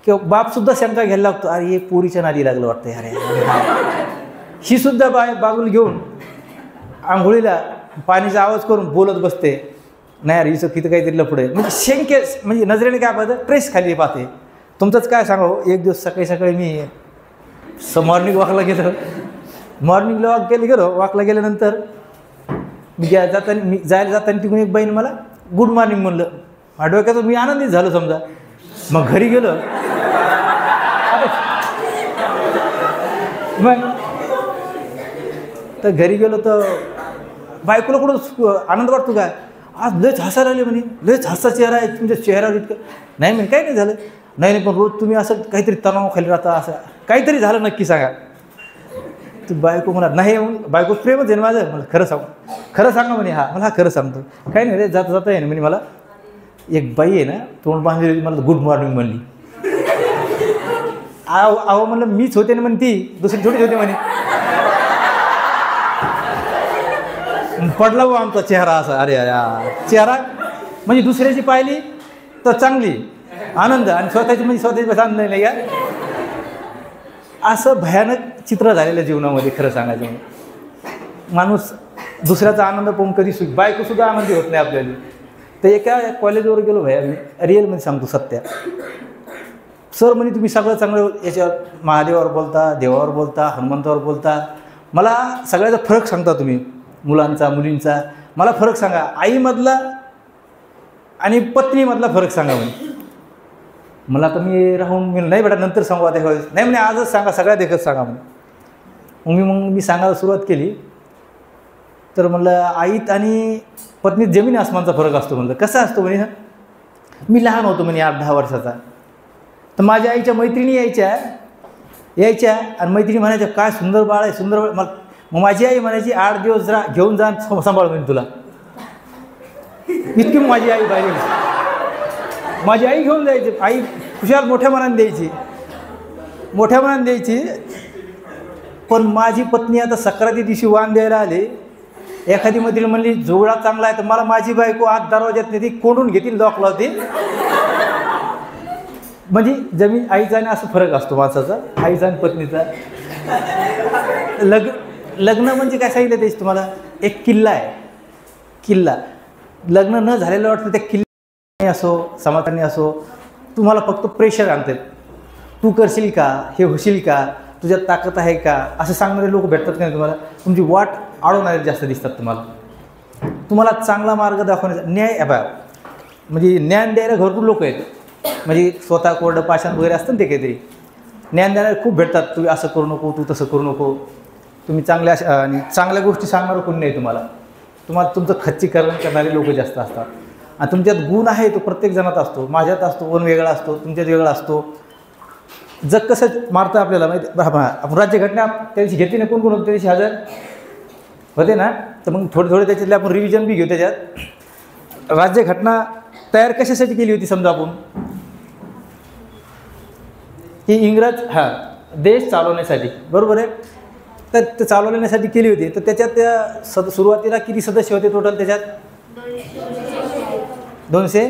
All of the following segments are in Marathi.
किंवा बापसुद्धा शंका घ्यायला लागतो, अरे एक पोरीच्या नादी लागलं वाटतं अरे. ही सुद्धा बाजूला घेऊन आंघोळीला पाणीचा आवाज करून बोलत बसते, नाही अरे हिचं तिथं काहीतरी लफडं आहे. म्हणजे शंके म्हणजे नजरेने काय पाहतं, ट्रेस खाली पाहते. तुमचंच काय सांगावं, एक दिवस सकाळी सकाळी मी मॉर्निंग वॉकला गेलो. मॉर्निंगला वॉकला गेल्यानंतर मी जायला जाताना तिकडून एक बाईने मला गुड मॉर्निंग म्हणलं. डोक्यात मी आनंदित झालो समजा. मग घरी गेलो, मग तर घरी गेलो तर बायकोला कुठं आनंद वाटतो काय, आज लयच हसायला आले म्हणे, लयच हसा चेहरा आहे तुमच्या चेहऱ्यावर इतकं. नाही म्हणे काही नाही झालं. नाही पण रोज तुम्ही असं काहीतरी तणावाखाली राहता, असं काहीतरी झालं नक्की सांगा. तू बायको म्हणा नाही, बायको प्रेमच आहे ना माझं. मला खरं सांगा म्हणे. हा मला खरं सांगतो, काही नाही रे जाता आहे ना म्हणे. मला एक बाई आहे ना तोंड बांधलेली, मला गुड मॉर्निंग म्हणली. अहो म्हणलं मीच होते ना म्हणे, ती दुसरी थोडीच होते म्हणे. पडला हो आमचा चेहरा असा. अरे चेहरा म्हणजे दुसऱ्याची पाहिली तर चांगली आनंद, आणि स्वतःची म्हणजे स्वतःची आनंद नाही का, असं भयानक चित्र झालेलं जीवनामध्ये. खरं सांगायचं म्हणजे माणूस दुसऱ्याचा आनंद पाहून कधी बायकोसुद्धा आनंदी होत नाही आपल्याला. तर एका कॉलेजवर गेलो भया, मी रिअलमध्ये सांगतो सत्य. सर म्हणे तुम्ही सगळं चांगलं याच्यावर महादेवावर बोलता, देवावर बोलता, हनुमंतावर बोलता, मला सगळ्याचा फरक सांगता तुम्ही, मुलांचा मुलींचा. मला फरक सांगा, आईमधला आणि पत्नीमधला फरक सांगा म्हणे. मला तर मी राहून मी नाही बेटा नंतर सांगू आता, नाही म्हणे आजच सांगा, सगळ्यात एकच सांगा म्हणे. मग मी सांगायला सुरुवात केली. तर म्हणलं आईत आणि पत्नीत जमीन आसमानचा फरक असतो. म्हणलं कसा असतो म्हणे. मी लहान होतो म्हणे 8-10 वर्षाचा. तर माझ्या आईच्या मैत्रिणी यायच्या आणि मैत्रिणी म्हणायच्या काय सुंदर बाळ आहे, सुंदर बाळ. मग माझी आई म्हणायची 8 दिवस घेऊन जा सांभाळ म्हणे तुला. इतकी माझी आई पाहिजे. माझी आई घेऊन जायची. आई खुशाल मोठ्या मनाने द्यायची. पण माझी पत्नी आता सक्राती दिवशी वाण द्यायला आली. एखादी मैत्रीण म्हणली जोगळा चांगला आहे, तर मला माझी बायको आत दरवाज्यात नाही, ती कोंडून घेतील, लॉक लावते. म्हणजे जमीन आईचा आणि असं फरक असतो माणसाचा, आईचा आणि पत्नीचा. लग्न म्हणजे काय सांगितलं त्याची तुम्हाला, एक किल्ला आहे. किल्ला लग्न न झालेलं वाटतं त्या किल्ला असो समाधानी असो, तुम्हाला फक्त प्रेशर आणतात. तू करशील का, हे होशील का, तुझ्यात ताकद आहे का, असं सांगणारे लोक भेटतात का नाही तुम्हाला. तुमची वाट अडवणारे जास्त दिसतात तुम्हाला चांगला मार्ग दाखवण्याचा न्याय म्हणजे ज्ञान द्यायला भरपूर लोक आहेत. म्हणजे स्वतः कोरडं पाषाण वगैरे असतं ना, ते काहीतरी ज्ञान द्यायला खूप भेटतात. तुम्ही असं करू नको, तू तसं करू नको, तुम्ही चांगल्या गोष्टी सांगणारं कोणी नाही तुम्हाला तुमचं खच्चीकरण करणारे लोक जास्त असतात. आणि तुमच्यात गुण आहे तो प्रत्येक जणात असतो, माझ्यात असतो, कोण वेगळा असतो, तुमच्यात वेगळा असतो. जग कसं मारतं आपल्याला माहिती. आपण राज्यघटना त्या दिवशी घेतली ना, कोण होतं त्या दिवशी हजर होते ना. तर मग थोडे त्याच्यातले आपण रिव्हिजन बी घेऊ. त्याच्यात राज्यघटना तयार कशासाठी केली होती समजा आपण, की इंग्रज देश चालवण्यासाठी, बरोबर आहे. तर ते चालवण्यासाठी केली होती. तर त्याच्यात त्या सुरुवातीला किती सदस्य होते टोटल त्याच्यात, 200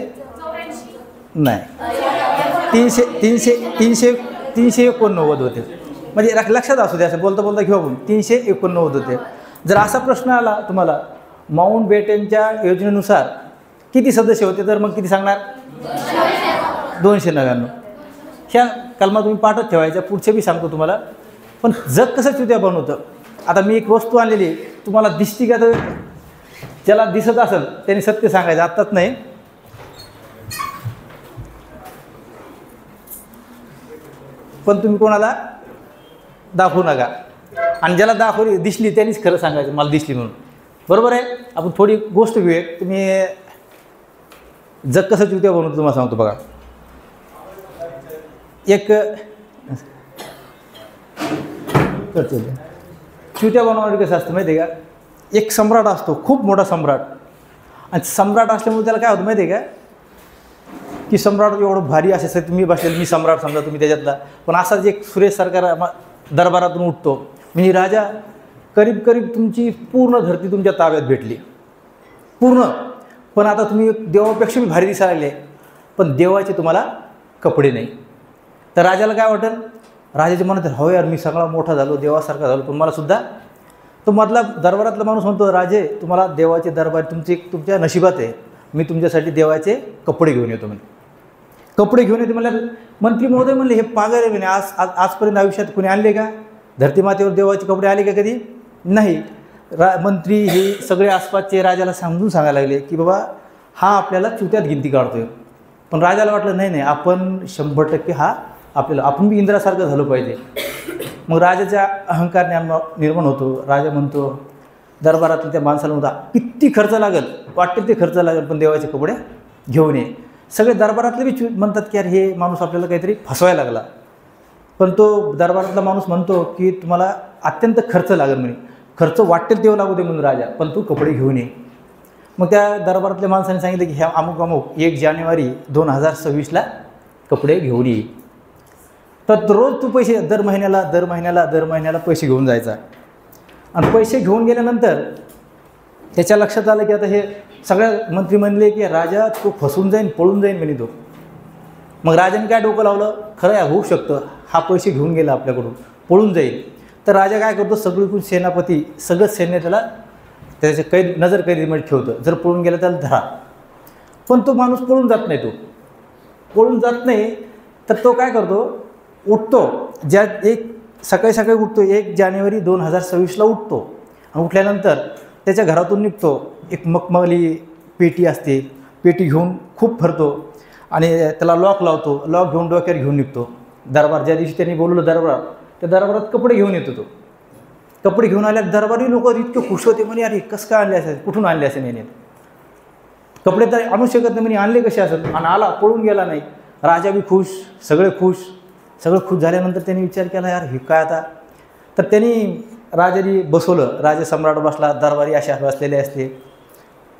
नाही 389 होते. म्हणजे लक्षात असू द्या, असं बोलता घेऊ आपण, 389 होते. जर असा प्रश्न आला तुम्हाला माउंट बॅटनच्या योजनेनुसार किती सदस्य होते, तर मग किती सांगणार, 299. ह्या कलमा तुम्ही पाठच ठेवायच्या. पुढचे बी सांगतो तुम्हाला. पण जग कसं चुत्या बनवतं. आता मी एक वस्तू आणलेली, तुम्हाला दिसती का, तर ज्याला दिसत असेल त्याने सत्य सांगायचं, आत्ताच नाही. पण तुम्ही कोणाला दाखवू नका. आणि ज्याला दाखवली दिसली त्यांनीच खरं सांगायचं, मला दिसली म्हणून, बरोबर आहे. आपण थोडी गोष्ट घेऊया. तुम्ही जग कसं चुत्या बनवतं तुम्हाला सांगतो बघा. एक चुत्या बनवणारे कसं असतं माहिती आहे का, एक सम्राट असतो, खूप मोठा सम्राट. आणि सम्राट असल्यामुळे त्याला काय होतं माहिती आहे का, की सम्राट एवढं भारी असे तुम्ही बसलेलं, मी सम्राट समजा, तुम्ही त्याच्यातला. पण असाच एक सुरेश सरकार दरबारातून उठतो. म्हणजे राजा करीब तुमची पूर्ण धरती तुमच्या ताब्यात भेटली पूर्ण. पण आता तुम्ही देवापेक्षा मी भारी दिसायला लागले, पण देवाचे तुम्हाला कपडे नाही. तर राजाला काय वाटेल, राजाच्या मनात हो यार मी सगळा मोठा झालो, देवासारखा झालो, पण मला सुद्धा, तो मधला दरबारातला माणूस म्हणतो राजे तुम्हाला देवाचे दरबार तुमच्या नशिबात आहे, मी तुमच्यासाठी देवाचे कपडे घेऊन येतो म्हणे. कपडे घेऊन येते म्हणल्या मंत्री महोदय म्हणले हे पागल आहे म्हणे, आजपर्यंत आयुष्यात कोणी आणले का, धरती मातेवर देवाचे कपडे आले का कधी नाही. मंत्री हे सगळे आसपासचे राजाला समजून सांगायला लागले की बाबा हा आपल्याला चुत्यात गिनती काढतोय. पण राजाला वाटलं नाही आपण 100% हा आपण बी इंद्रासारखं झालं पाहिजे. मग राजाचा अहंकार निर्माण होतो. राजा म्हणतो दरबारातल्या त्या माणसाला म्हणता किती खर्च लागेल वाटेल ते खर्च लागेल पण देवाचे कपडे घेऊन ये. सगळे दरबारातले बी म्हणतात की यार हे माणूस आपल्याला काहीतरी फसवायला लागला. पण तो दरबारातला माणूस म्हणतो की तुम्हाला अत्यंत खर्च लागेल म्हणे, खर्च वाटेल तेव्हा लागू दे म्हणून राजा, पण तू कपडे घेऊन ये. मग त्या दरबारातल्या माणसाने सांगितलं की ह्या अमुक 1 जानेवारी 2026ला कपडे घेऊन ये. तर रोज तू पैसे दर महिन्याला पैसे घेऊन जायचा. आणि पैसे घेऊन गेल्यानंतर त्याच्या लक्षात आलं की आता हे सगळ्या मंत्री म्हणले की राजा तो फसून जाईन, पळून जाईन म्हणे तो. मग राजाने काय डोकं लावलं, खरं आहे होऊ शकतं हा पैसे घेऊन गेला आपल्याकडून, पळून जाईल. तर राजा काय करतो, सगळीकडून सेनापती सगळं सैन्य त्याच्या नजर कैदीमध्ये ठेवतं, जर पळून गेला त्याला धरा. पण तो माणूस पळून जात नाही. तो पळून जात नाही तर तो काय करतो, उठतो. सकाळी उठतो, 1 जानेवारी 2026ला उठतो. आणि उठल्यानंतर त्याच्या घरातून निघतो. एक मखमली पेटी असते, पेटी घेऊन खूप फिरतो आणि त्याला लॉक लावतो. लॉक घेऊन डोक्यावर घेऊन निघतो. दरबार ज्या दिवशी त्यांनी बोलवलं दरबार, त्या दरबारात कपडे घेऊन येतो. तो कपडे घेऊन आल्या दरबारी लोक इतके खुश होते म्हणे अरे कसं काय आणले असेल, कुठून आणले असेल याने, कपडे तर आणू शकत नाही म्हणे, आणले कसे असेल. आणि आला, पळून गेला नाही. राजा बी खुश, सगळं खुश झाल्यानंतर त्यांनी विचार केला यार हे काय आता. तर त्यांनी राजाने बसवलं, राजा सम्राट बसला, दरबारी अशा बसलेले असते.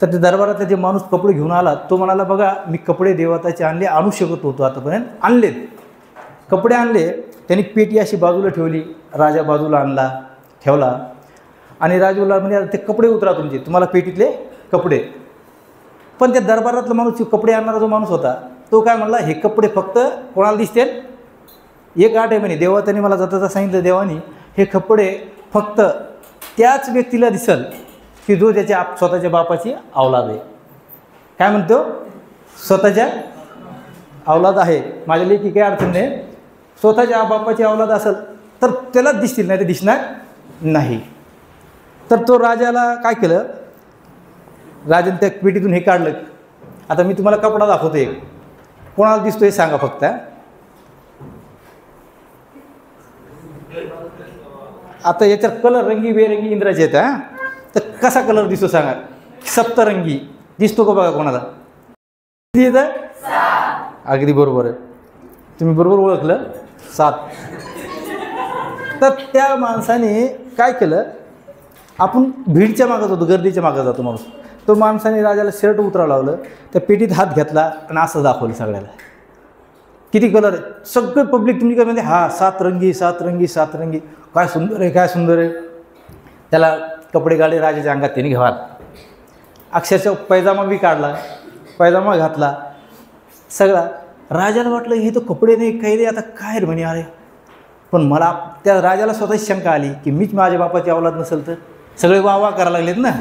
तर ते दरबारातला जे माणूस कपडे घेऊन आला तो म्हणाला बघा मी कपडे देवताचे आणू शकत होतो आतापर्यंत, आणलेत कपडे आणले. त्यांनी पेटी अशी बाजूला ठेवली, राजा बाजूला ठेवला आणि राजूला म्हणजे ते कपडे उतरा तुमचे, तुम्हाला पेटीतले कपडे. पण त्या दरबारातला माणूस कपडे आणणारा जो माणूस होता तो काय म्हणला हे कपडे फक्त कोणाला दिसतील, एक आठ आहे म्हणे, देवताने मला जाता सांगितलं देवानी हे कपडे फक्त त्याच व्यक्तीला दिसल की जो त्याच्या स्वतःच्या बापाची औलाद आहे. काय म्हणतो, स्वतःच्या औलाद आहे, माझ्या लेकी काही अडचण नाही, स्वतःच्या बापाची औलाद असेल तर त्यालाच दिसतील, नाही तर दिसणार नाही. तर तो राजाला काय केलं, राजाने त्या पेटीतून हे काढलं. आता मी तुम्हाला कपडा दाखवतो, एक कोणाला दिसतो हे सांगा फक्त. आता याच्यात कलर रंगीबेरंगी इंद्राचे आहेत. हां, तर कसा कलर दिसतो सांगा, सप्तरंगी दिसतो का बघा कोणाला, येतं अगदी बरोबर आहे, तुम्ही बरोबर ओळखलं, 7. तर त्या माणसाने काय केलं, आपण भीडच्या मागं जातो, गर्दीच्या मागं जातो माणूस, तो माणसाने राजाला शर्ट उतरावं लावलं, त्या पेटीत हात घेतला आणि असं दाखवलं सगळ्याला किती कलर आहे. सगळे पब्लिक तुम्ही काय म्हणते हा 7 रंगी, काय सुंदर आहे. त्याला कपडे काढले राजाच्या अंगात, त्यांनी घात अक्षरशः पैजामा बी काढला, पैजामा घातला सगळा. राजाला वाटलं हे तर कपडे नाही काही नाही, आता काय म्हणे अरे. पण मला त्या राजाला स्वतःची शंका आली की मीच माझ्या बापाची औलाद नसेल तर. सगळे वाह करायला लागलेत ना,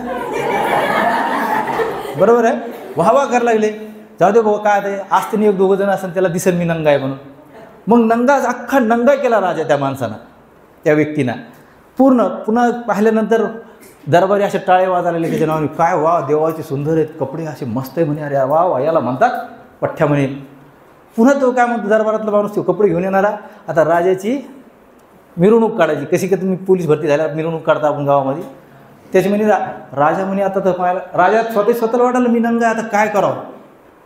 बरोबर आहे, वाह करायला लागले. जाऊ दे बाबा काय आहे, आज त्यांनी 1-2 जण असेल त्याला दिसेल मी नंगा आहे म्हणून. मग अख्खा नंगा केला राजा त्या माणसानं, त्या व्यक्तीनं पुन्हा पाहिल्यानंतर दरबारी असे टाळे वाजवलेले त्याच्या नावाने, काय वा देवाचे सुंदर आहेत कपडे, असे मस्त आहे म्हणे, अरे वा याला म्हणतात पठ्ठ्या म्हणे. पुन्हा तो काय म्हणतो, दरबारातला माणूस तो कपडे घेऊन येणारा, आता राजाची मिरवणूक काढायची. कशी का तुम्ही पोलीस भरती झाल्यावर मिरवणूक काढता आपण गावामध्ये, त्याची म्हणे राजा म्हणे आता तर पाहायला राजा स्वतःला वाटायला मी नंगा आता काय करावं.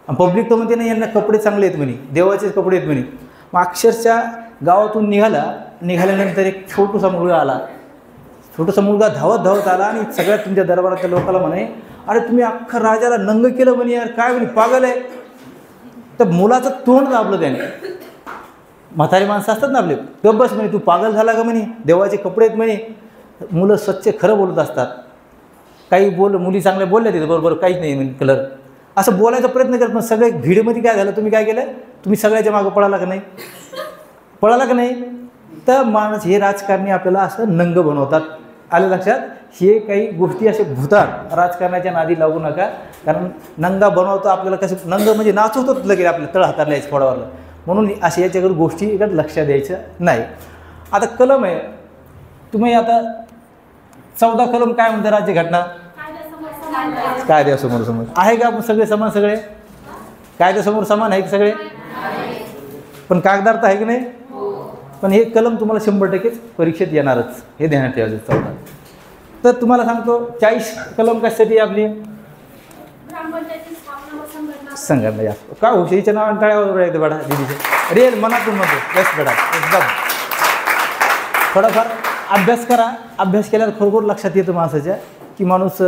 पब्लिक तर म्हणते नाही यांना कपडे चांगले आहेत म्हणे, देवाचेच कपडे आहेत म्हणे. मग अक्षरशः गावातून निघाल्यानंतर एक छोटासा मुलगा धावत आला आणि सगळ्यात तुमच्या दरबारातल्या लोकांना म्हणे अरे तुम्ही अख्खा राजाला नंग केलं म्हणे, यार काय म्हणे पागल आहे. तर मुलाचं तोंड दाबलं त्याने. म्हातारी माणसं असतात ना आपले, गब्बस म्हणे तू पागल झाला का म्हणे, देवाचे कपडे आहेत म्हणे. मुलं स्वच्छ खरं बोलत असतात, काही मुली चांगल्या बोलल्या तिथे बरोबर काहीच नाही म्हणे कलर, असं बोलायचा प्रयत्न करत. पण सगळे भीडमध्ये काय झालं, तुम्ही काय केलं, तुम्ही सगळ्याच्या मागं पळाला का नाही. पळाला का नाही तर माणूस हे राजकारणी आपल्याला असं नंग बनवतात. आलं लक्षात? हे काही गोष्टी असे भूतात. राजकारणाच्या नादी लागू नका, कारण नंगा बनवतो आपल्याला. कसं नंग म्हणजे नाचवतोच लगेच आपल्या तळ हाताला यायचं फोडावरला, म्हणून असे याच्याकडे गोष्टीकडे लक्ष द्यायचं नाही. आता कलम आहे, तुम्ही आता 14 कलम काय म्हणते राज्यघटना? कायद्यासमोर समोर आहे का आपण सगळे समान? सगळे कायद्यासमोर समान आहे की सगळे? पण कागदार तर आहे की नाही? पण हे कलम तुम्हाला 100% परीक्षेत येणारच, हे ध्यानात ठेवायचं. 14 तर तुम्हाला सांगतो 40 कलम कशासाठी आपली संघटना. का हुशारीच्या नावाने टाळ्यावर येते बेटा दीदीचे रिअल मनातून म्हणतो बेस्ट बेटा एकदम. थोडाफार अभ्यास करा. अभ्यास केल्यावर खरोखर लक्षात येतं माणसाच्या की माणूस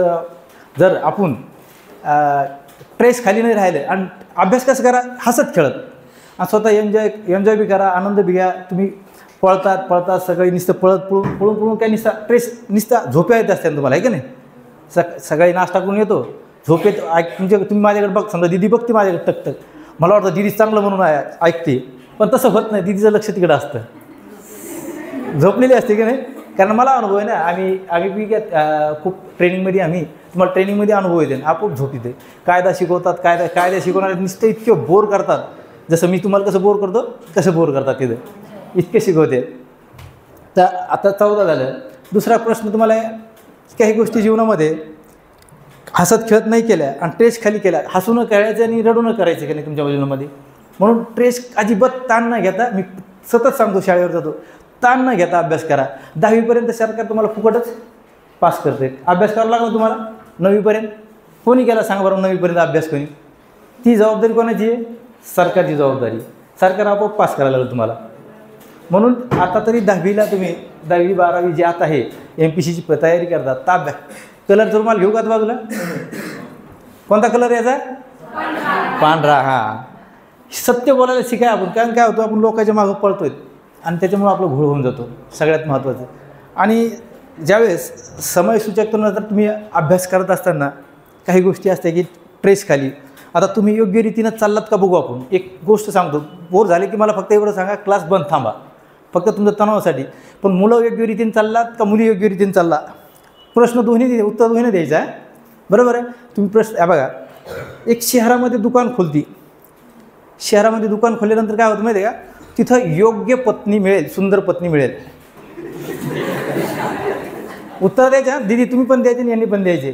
जर आपण ट्रेस खाली नाही राहिले आणि अभ्यास कसं करा हसत खेळत आणि स्वतः एन्जॉय बी करा, आनंद बी घ्या. तुम्ही पळतात सगळी नुसतं पळून काय नुसता ट्रेस नुसता झोप्या येत असते तुम्हाला, आहे की नाही? सकाळी नाश्ता करून येतो झोपेत तुम्ही माझ्याकडे बघ, समजा दिदी बघते माझ्याकडे टकटक, मला वाटतं दिदी चांगलं म्हणून ऐकते, पण तसं होत नाही. दिदीचं लक्ष तिकडं असतं, झोपलेली असते की नाही? कारण मला अनुभव आहे ना, आम्ही खूप ट्रेनिंगमध्ये तुम्हाला ट्रेनिंगमध्ये अनुभव येते. आपण झोप येते. कायदा शिकवतात, कायदा शिकवणारे नुसते इतके बोर करतात. जसं मी तुम्हाला कसं बोर करतो तसं बोर करतात तिथं, इतके शिकवते. तर आता 14 झालं. दुसरा प्रश्न तुम्हाला, काही गोष्टी जीवनामध्ये हसत खेळत नाही केल्या आणि ट्रेस खाली केल्या, हसून करायचं आणि रडून करायचं की नाही तुमच्या जीवनामध्ये. म्हणून ट्रेस अजिबात ताण न घेता, मी सतत सांगतो शाळेवर जातो, ताण न घेता अभ्यास करा. 10वीपर्यंत सरकार तुम्हाला फुकटच पास करते. अभ्यास करावा लागला तुम्हाला 9वीपर्यंत. कोणी केला सांगा बरं 9वीपर्यंत अभ्यास? कोणी? ती जबाबदारी कोणाची आहे? सरकारची जबाबदारी. सरकार आपोआप पास करायला लागलं तुम्हाला. म्हणून आता तरी 10वीला तुम्ही 10वी 12वी जे आता आहे MPSCची तयारी करतात, ताब्या कलरचा रुमाल घेऊ का बाजूला? कोणता कलर याचा? पांढरा. हां, सत्य बोलायला शिकाय आपण. कारण काय होतं, आपण लोकांच्या मागं पळतोय आणि त्याच्यामुळे आपलं घोळ होऊन जातो, सगळ्यात महत्त्वाचं. आणि ज्यावेळेस समयसूचकतेनंतर तुम्ही अभ्यास करत असताना काही गोष्टी असतात की ट्रेस खाली. आता तुम्ही योग्य रीतीनं चाललात का बघू आपण. एक गोष्ट सांगतो, बोर झाले की मला फक्त एवढं सांगा, क्लास बंद थांबा, फक्त तुमच्या तणावासाठी. पण मुलं योग्य रीतीने चाललात का मुली योग्य रीतीने चालला? प्रश्न उत्तर दोन्ही द्यायचं आहे, बरोबर आहे? तुम्ही प्रश्न बघा, एक शहरामध्ये दुकान खोलती. शहरामध्ये दुकान खोलल्यानंतर काय होतं माहिती आहे का? तिथं योग्य पत्नी मिळेल, सुंदर पत्नी मिळेल. उत्तर द्यायचं, दीदी तुम्ही पण द्यायचे आणि यांनी पण द्यायचे.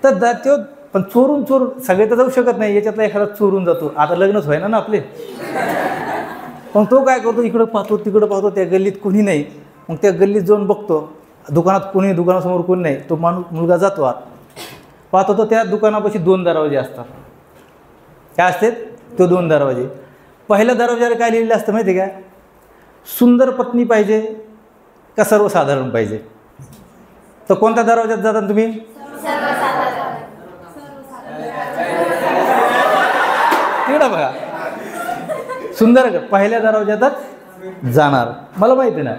तर तो पण चोरून सगळे तर जाऊ शकत नाही, याच्यातला एखादा चोरून जातो. आता लग्नच व्हायना ना आपले. पण तो काय करतो, इकडं पाहतो तिकडं पाहतो, त्या गल्लीत कोणी नाही. मग त्या गल्लीत जाऊन बघतो, दुकानासमोर कोणी नाही. तो मुलगा जातो आत, पाहतो तर त्या दुकानापाशी 2 दरवाजे असतात. काय असतात? तो 2 दरवाजे. पहिल्या दरवाजाला काय लिहिलेलं असतं माहिती आहे का? सुंदर पत्नी पाहिजे का सर्वसाधारण पाहिजे? तर कोणत्या दरवाज्यात जाता तुम्ही? तिकडं बघा, सुंदर पहिल्या दरवाज्यातच जाणार. मला माहिती ना,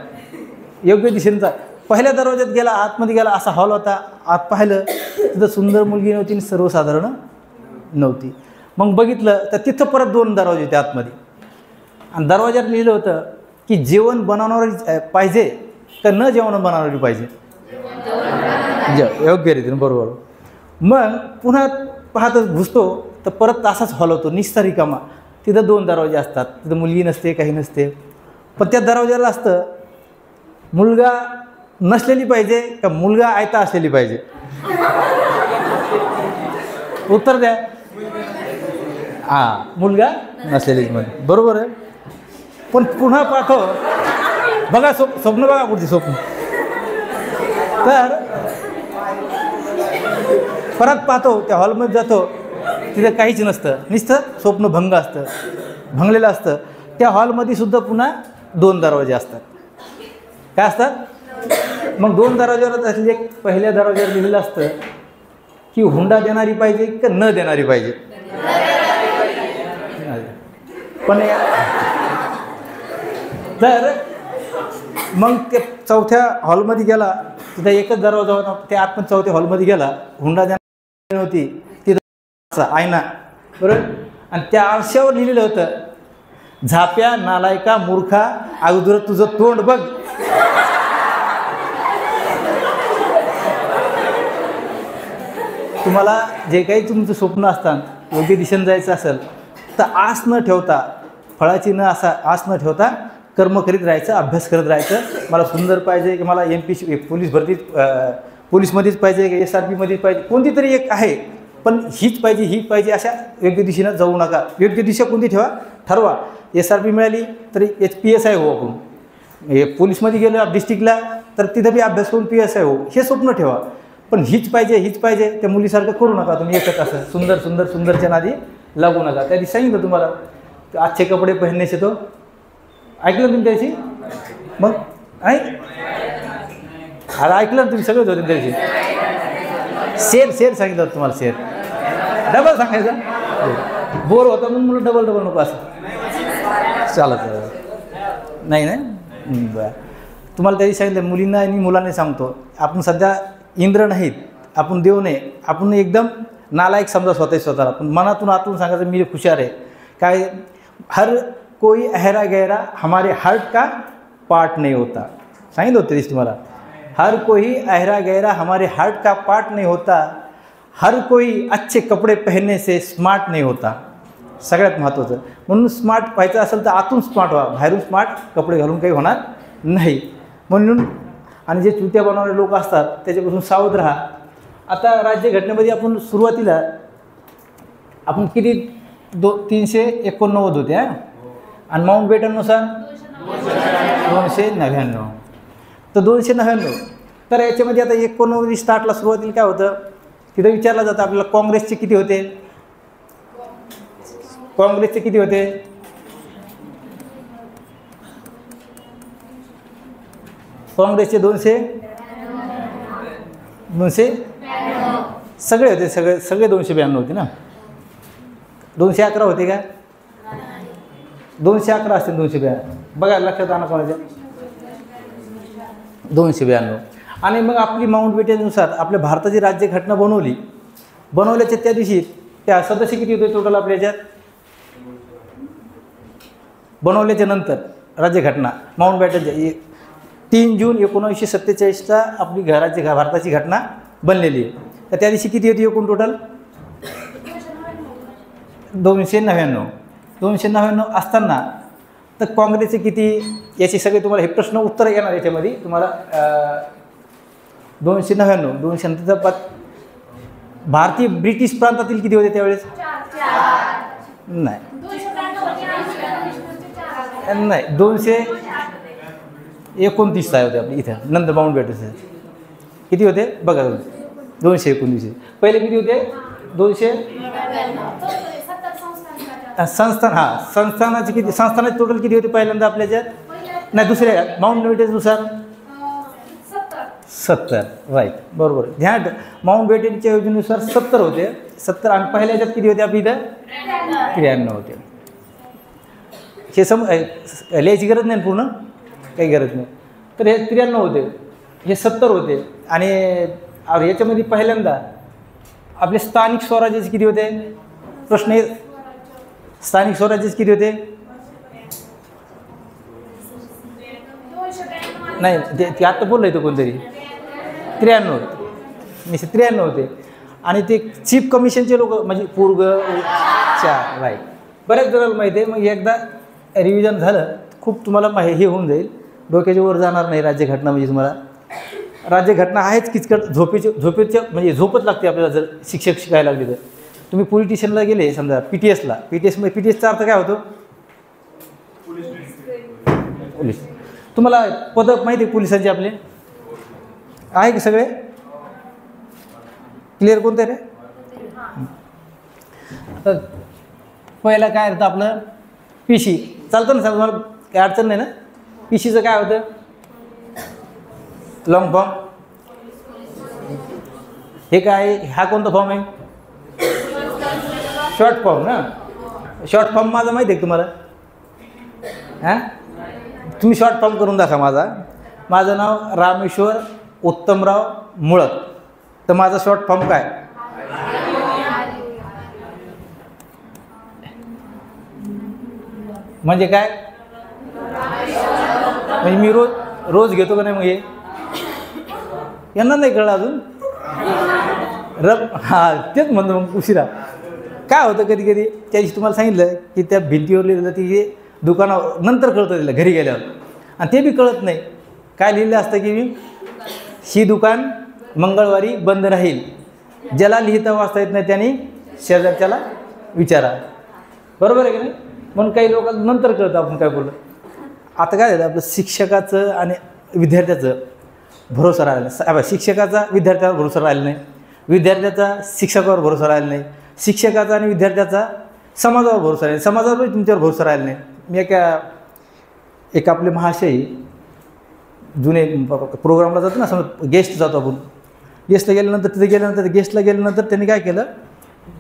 योग्य दिशेचा. पहिल्या दरवाज्यात गेला, आतमध्ये गेला, असा हॉल होता. आत पाहिलं तिथं सुंदर मुलगी नव्हती आणि सर्वसाधारण नव्हती. मग बघितलं तर तिथं परत 2 दरवाजे होते आतमध्ये. आणि दरवाज्यात लिहिलं होतं की जेवण बनवणारी पाहिजे का न जेवण बनवणारी पाहिजे? योग्य रीतीने, बरोबर. मग पुन्हा पाहतच घुसतो तर परत असाच हॉल होतो, निस्ता रिकामा. तिथं 2 दरवाजे असतात, तिथं मुलगी नसते, काही नसते. पण त्या दरवाज्याला असतं मुलगा नसलेली पाहिजे का मुलगा आयता असलेली पाहिजे? उत्तर द्या. हां, मुलगा नसलेलीच मध्ये, बरोबर आहे. पण पुन्हा पाहतो बघा, स्वप्न बघा, पुढची स्वप्न. तर परत पाहतो त्या हॉलमध्ये जातो, तिथं काहीच नसतं, नुसतं स्वप्नभंग असतं, भंगलेलं असतं. त्या हॉलमध्ये सुद्धा पुन्हा 2 दरवाजे असतात. काय असतात? मग 2 दरवाज्यावर असले, एक पहिल्या दरवाज्यावर लिहिलेलं असतं की हुंडा देणारी पाहिजे का न देणारी पाहिजे? पण तर मग ते 4थ्या हॉलमध्ये गेला, तिथं एकच दरवाजा होता. ते आतमध्ये 4थ्या हॉलमध्ये गेला, हुंडा देणारी नव्हती, तिथं आयना, बरोबर. आणि त्या आरशावर लिहिलेलं होतं झाप्या, नालायका, मूर्खा, अगोदर तुझं तोंड बघ. तुम्हाला जे काही तुमचं स्वप्न असतात योग्य दिशेने जायचं असेल तर आस न ठेवता, फळाची न आस न ठेवता कर्म करीत राहायचं, अभ्यास करत राहायचं. मला सुंदर पाहिजे की मला MPC पोलीस भरतीत पोलीसमध्येच पाहिजे की SRPमध्येच पाहिजे, कोणती तरी एक आहे, पण हीच पाहिजे ही पाहिजे अशा योग्य दिशेनं जाऊ नका. योग्य दिशा कोणती ठरवा. SRP मिळाली तर PSI हो, आपण पोलीसमध्ये गेलो डिस्ट्रिक्टला तर तिथं बी अभ्यास करून PSI हो, हे स्वप्न ठेवा. पण हीच पाहिजे त्या मुलीसारखं करू नका तुम्ही. एकच असं सुंदरच्या नादी लागू नका. त्या दिवशी सांगितलं तुम्हाला अच्छे कपडे पहनने से तो, ऐकलं तुम्ही त्याची? मग अरे ऐकलं तुम्ही सगळेच होते त्या दिवशी. शेर सांगितलं होतं तुम्हाला, शेर डबल सांगायचं. बोर होता म्हणून मला डबल नको असं चालत नाही. बरं, तुम्हाला त्याची सांगितलं मुलींना आणि मुलांना सांगतो, आपण सध्या इंद्र नाहीत, आपण देव नाही, आपण एकदम नालायक समजा स्वतःला. पण मनातून आतून सांगायचं मी हुशार आहे. काय हर कोई अहरा गहरा हमारे हार्ट का पार्ट नहीं होता, सांगितलं होतं तुम्हाला. हर कोई अहरा गहरा हमारे हार्ट का पार्ट नहीं होता, हर कोई अच्छे कपडे पहनने से स्मार्ट नहीं होता. सगळ्यात महत्त्वाचं. म्हणून स्मार्ट व्हायचं असेल तर आतून स्मार्ट व्हा, बाहेरून स्मार्ट कपडे घालून काही होणार नाही. म्हणून आणि जे चुत्या बनवणारे लोक असतात त्याच्यापासून सावध राहा. आता राज्यघटनेमध्ये आपण सुरुवातीला आपण किती 389 होते आणि माउंटबॅटननुसार 299. तर 299 तर याच्यामध्ये आता 89 स्टार्टला सुरुवातीला काय होतं तिथं विचारलं जातं आपल्याला काँग्रेसचे किती होते. काँग्रेसचे 200 सगळे होते, सगळे 292 होते ना. 211 होते का? 211 असतील. 292 बघा लक्षात आणा कोणाच्या. 292. आणि मग आपली माउंटबॅटननुसार आपल्या भारताची राज्यघटना बनवल्याच्या त्या दिवशी त्या सदस्य किती होते टोटल आपल्या याच्यात बनवल्याच्या नंतर राज्यघटना माउंटबॅटनच्या 3 जून 1947ला आपली भारताची घटना बनलेली आहे. तर त्या दिवशी किती होती एकूण टोटल? 299 असताना तर काँग्रेसचे किती, याचे सगळे तुम्हाला हे प्रश्न उत्तर येणार याच्यामध्ये तुम्हाला. 299 भारतीय ब्रिटिश प्रांतातील किती होते त्यावेळेस? नाही 229 होते आपले इथं नंतर माउंटबॅटन किती होते बघा. 219. पहिले किती होते? 200 संस्थानाचे किती, संस्थानाचे टोटल किती होते पहिल्यांदा आपल्याच्यात? नाही दुसऱ्या माउंटबॅटननुसार 70. राईट, बरोबर. ध्यान माउंटबॅटनच्या योजनेनुसार 70 होते. 70 आणि पहिल्या याच्यात किती होते आपल्या इथं? 93 होते. हे लिहायची गरज नाही पूर्ण, काही गरज नाही. तर हे 93 होते, हे 70 होते. आणि याच्यामध्ये पहिल्यांदा आपले स्थानिक स्वराज्याचे किती होते? प्रश्न स्थानिक स्वराज्याचे किती होते? नाही ते आत्ता बोललं आहे तो कोणतरी 93 होते. 93 होते. आणि ते चीफ कमिशनचे लोक म्हणजे पूर्ग 4. राईट, बऱ्याच जणांना माहिती आहे. मग एकदा रिव्हिजन झालं खूप तुम्हाला हे होऊन जाईल, डोक्याच्या वर जाणार नाही. राज्यघटना म्हणजे तुम्हाला राज्यघटना आहेच किचकट. झोपेच्या म्हणजे झोपच लागते आपल्याला जर शिक्षक शिकायला लागले तर. तुम्ही पोलीस स्टेशनला गेले समजा PTSचा अर्थ काय होतो? पोलीस. तुम्हाला पद माहिती आहे पोलिसांचे आपले आहे की सगळे क्लिअर? कोणतं रे? आता पहिला काय होतं आपलं PC. चालतं ना? तुम्हाला काही अडचण नाही ना? PCचं काय होतं? Long form. हे काय, हा कोणता फॉर्म आहे? शॉर्ट फॉर्म ना. शॉर्ट फॉर्म माझा माहिती आहे तुम्हाला? तुम्ही शॉर्ट फॉर्म करून दाखवा माझा. माझं नाव रामेश्वर उत्तमराव मुळक. तर माझा शॉर्ट फॉर्म काय? म्हणजे काय? म्हणजे मी रोज रोज घेतो का नाही मग हे यांना नाही कळलं अजून. हां तेच म्हणतो मग उशिरा. काय होतं कधी कधी त्या दिवशी तुम्हाला सांगितलं की त्या भिंतीवर लिहिलेलं ती हे दुकानावर नंतर कळतं तिला घरी गेल्यावर, आणि ते बी कळत नाही. काय लिहिलं असतं की मी ही दुकान मंगळवारी बंद राहील, ज्याला लिहिता वाचता येत नाही त्याने शेजारच्याला विचारा. बरोबर आहे की नाही? म्हणून काही लोकांना नंतर कळतं आपण काय बोललं. आता काय झालं आपलं शिक्षकाचं आणि विद्यार्थ्याचं भरोसा राहिला नाही. शिक्षकाचा विद्यार्थ्यावर भरोसा राहिला नाही, विद्यार्थ्याचा शिक्षकावर भरोसा राहिला नाही, शिक्षकाचा आणि विद्यार्थ्याचा समाजावर भरोसा राहिला, समाजावर तुमच्यावर भरोसा राहिला नाही. मी एक आपले महाशय जुने प्रोग्रामला जातो ना, समजा गेस्ट जातो आपण, गेस्टला गेल्यानंतर तिथे गेल्यानंतर गेस्टला गेल्यानंतर त्यांनी काय केलं,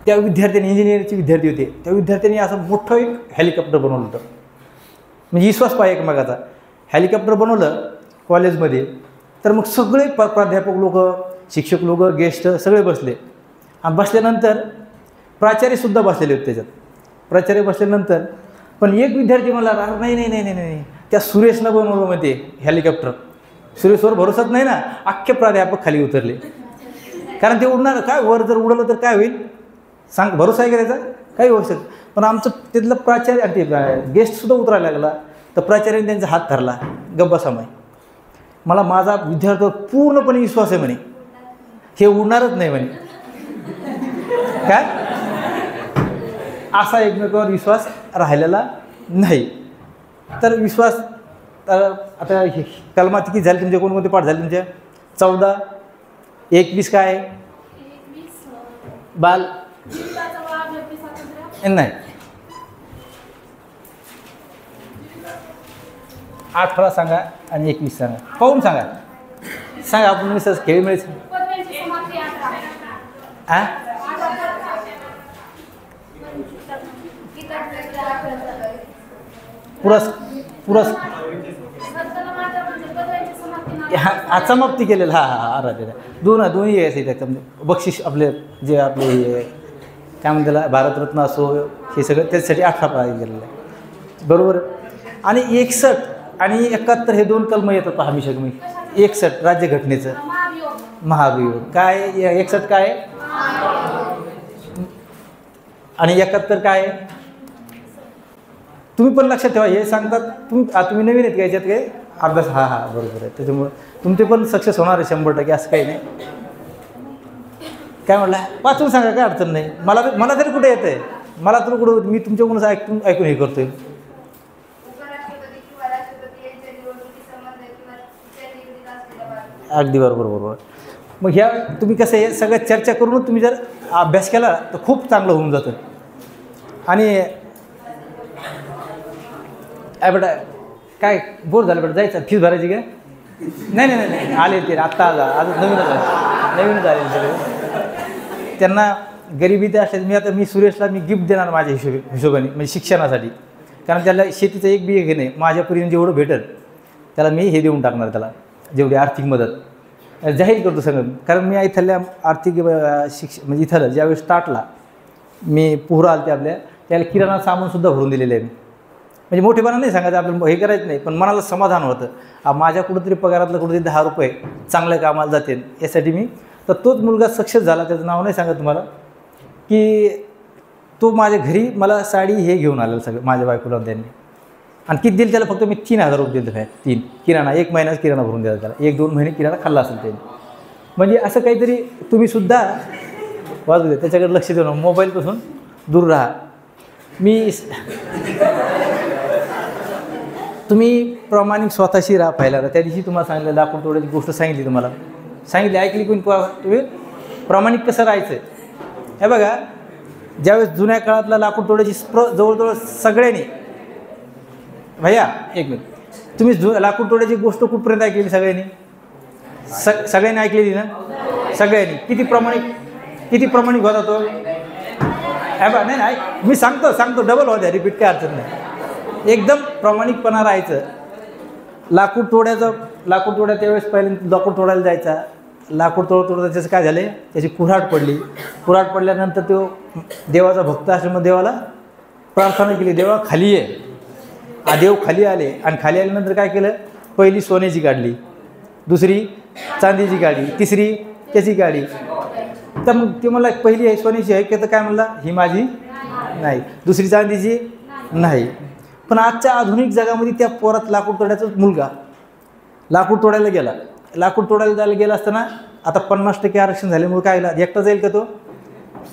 त्या विद्यार्थ्यांनी इंजिनिअरिंगचे विद्यार्थी होते, त्या विद्यार्थ्यांनी असं मोठं एक हेलिकॉप्टर बनवलं होतं. म्हणजे विश्वास पाहिजे एकमेकाचा. हेलिकॉप्टर बनवलं कॉलेजमध्ये, तर मग सगळे प्राध्यापक लोक, शिक्षक लोक, गेस्ट सगळे बसले. आणि बसल्यानंतर प्राचार्यसुद्धा बसलेले होते त्याच्यात. प्राचार्य बसल्यानंतर पण एक विद्यार्थी मला नाही नाही नाही नाही नाही त्या सुरेशनं बनवलं म्हणते हेलिकॉप्टर. सुरेशवर भरोसाच नाही ना, अख्खे प्राध्यापक खाली उतरले. कारण ते उडणार काय, वर जर उडवलं तर काय होईल सांग, भरोसा आहे का त्याचा? काही होऊ शकतं. पण आमचं तिथलं प्राचार्य आणि ते गेस्टसुद्धा उतरायला लागला, तर प्राचार्याने त्यांचा हात धरला, गप्प बसा म्हणे, मला माझा विद्यार्थ्यावर पूर्णपणे विश्वास आहे म्हणे, हे उडणारच नाही म्हणे. काय असा एकमेकावर विश्वास राहिलेला नाही. तर विश्वास आता कलमात किती झाले तुमचे, कोणकोणते पाठ झाले तुमच्या? 14, 21 काय बाल नाही, 18 सांगा आणि 21 सांगा, पाहून सांगा. सांगा आपण मिसळ खेळी मिळायचं. हां समाप्ती केलेलं. दोन्ही यायचं त्याच्यामध्ये बक्षीस आपले जे आपले काय म्हणते त्याला भारतरत्न असो हे सगळं त्याच्यासाठी 18 प्राईज गेलेलं आहे. बरोबर. आणि 61 आणि 71 हे 2 कलम येतात पहा हमेशा तुम्ही. 61 राज्यघटनेचं महाभियोग काय, 61 काय आणि 71 काय, तुम्ही पण लक्षात ठेवा. हे सांगतात तुम्ही नवीन आहेत का याच्यात काही अभ्यास? हां बरोबर आहे. त्याच्यामुळं तुमचे पण सक्सेस होणार आहे 100%, असं काही नाही. काय म्हटलं वाचून सांगा, काय अडचण नाही. मला तरी कुठे येतं आहे, मला तर कुठं, मी तुमच्याकडूनच ऐकून हे करतोय. अगदी बरोबर. मग ह्या तुम्ही कसं हे सगळं चर्चा करूनच तुम्ही जर अभ्यास केला तर खूप चांगलं होऊन जातं. आणि बेटा काय बोर झालं बेटा, जायचं फीस भरायची काय? नाही आले ते आत्ता आज नवीनच आले सगळे. त्यांना गरिबी ते असले. मी सुरेशला गिफ्ट देणार माझ्या हिशोबाने, म्हणजे शिक्षणासाठी. कारण त्याला शेतीचं 1 बी हे नाही, माझ्या परीने जेवढं भेटेल त्याला मी हे देऊन टाकणार, त्याला जेवढी आर्थिक मदत जाहीर करतो सगळं. कारण मी इथल्या आर्थिक म्हणजे इथलं ज्यावेळेस स्टार्टला मी पोहरा आले ते आपल्या, त्याला किराणा सामानसुद्धा भरून दिलेलं आहे. म्हणजे मोठेपणा नाही सांगायचं, आपल्याला हे करायचं नाही, पण मनाला समाधान होतं माझ्या कुठंतरी पगारातलं कुठेतरी 10 रुपये चांगल्या कामाला जातील यासाठी मी. तर तोच मुलगा सक्सेस झाला, त्याचं नाव नाही सांगत तुम्हाला, की तो माझ्या घरी मला साडी हे घेऊन आलेलं सगळं माझ्या बायकोला त्यांनी. आणि किती दिलं त्याला? फक्त मी 3000 रुपये दिले. 3 किराणा 1 महिन्याचा किराणा भरून द्यायचा त्याला, 1-2 महिने किराणा खाल्ला असेल त्यांनी. म्हणजे असं काहीतरी तुम्हीसुद्धा वाजू दे, त्याच्याकडे लक्ष देऊ नका, मोबाईलपासून दूर राहा. तुम्ही प्रामाणिक स्वतःशी राहा पहिला. त्या दिवशी तुम्हाला सांगितलं, लाकूड तोडायची गोष्ट सांगितली, तुम्हाला सांगितली, ऐकली कोणी? तुम्ही प्रामाणिक कसं राहायचं हे बघा. ज्यावेळेस जुन्या काळातला लाकूड तोडायची जवळजवळ सगळ्यांनी, भैया एक मिनिट, तुम्ही लाकूड तोडायची गोष्ट कुठपर्यंत ऐकलेली? सगळ्यांनी सगळ्यांनी ऐकलेली ना? सगळ्यांनी. किती प्रामाणिक होता तो? नाही मी सांगतो डबल होत्या, रिपीट काय अडचण नाही. एकदम प्रामाणिकपणा राहायचं. लाकूड तोड्या त्यावेळेस पहिल्यांदा लाकूड तोडायला जायचा. लाकूड तोडता त्याचं काय झालं, त्याची कुऱ्हाड पडल्यानंतर तो देवाचा भक्त असल्यामुळे देवाला प्रार्थना केली, देवा खाली आहे. देव खाली आले आणि खाली आल्यानंतर काय केलं, पहिली सोन्याची काढली, दुसरी चांदीची काढली, तिसरी त्याची काढली. तर मग ते मला पहिली आहे सोन्याची आहे की तर काय म्हणला, ही माझी नाही, दुसरी चांदीची नाही. पण आजच्या आधुनिक जगामध्ये त्या पोरात लाकूड तोडायचा मुलगा लाकूड तोडायला गेला. लाकूड तोडायला जायला गेला असताना आता 50% आरक्षण झाल्यामुळे काय झालं, एकटा जाईल का तो,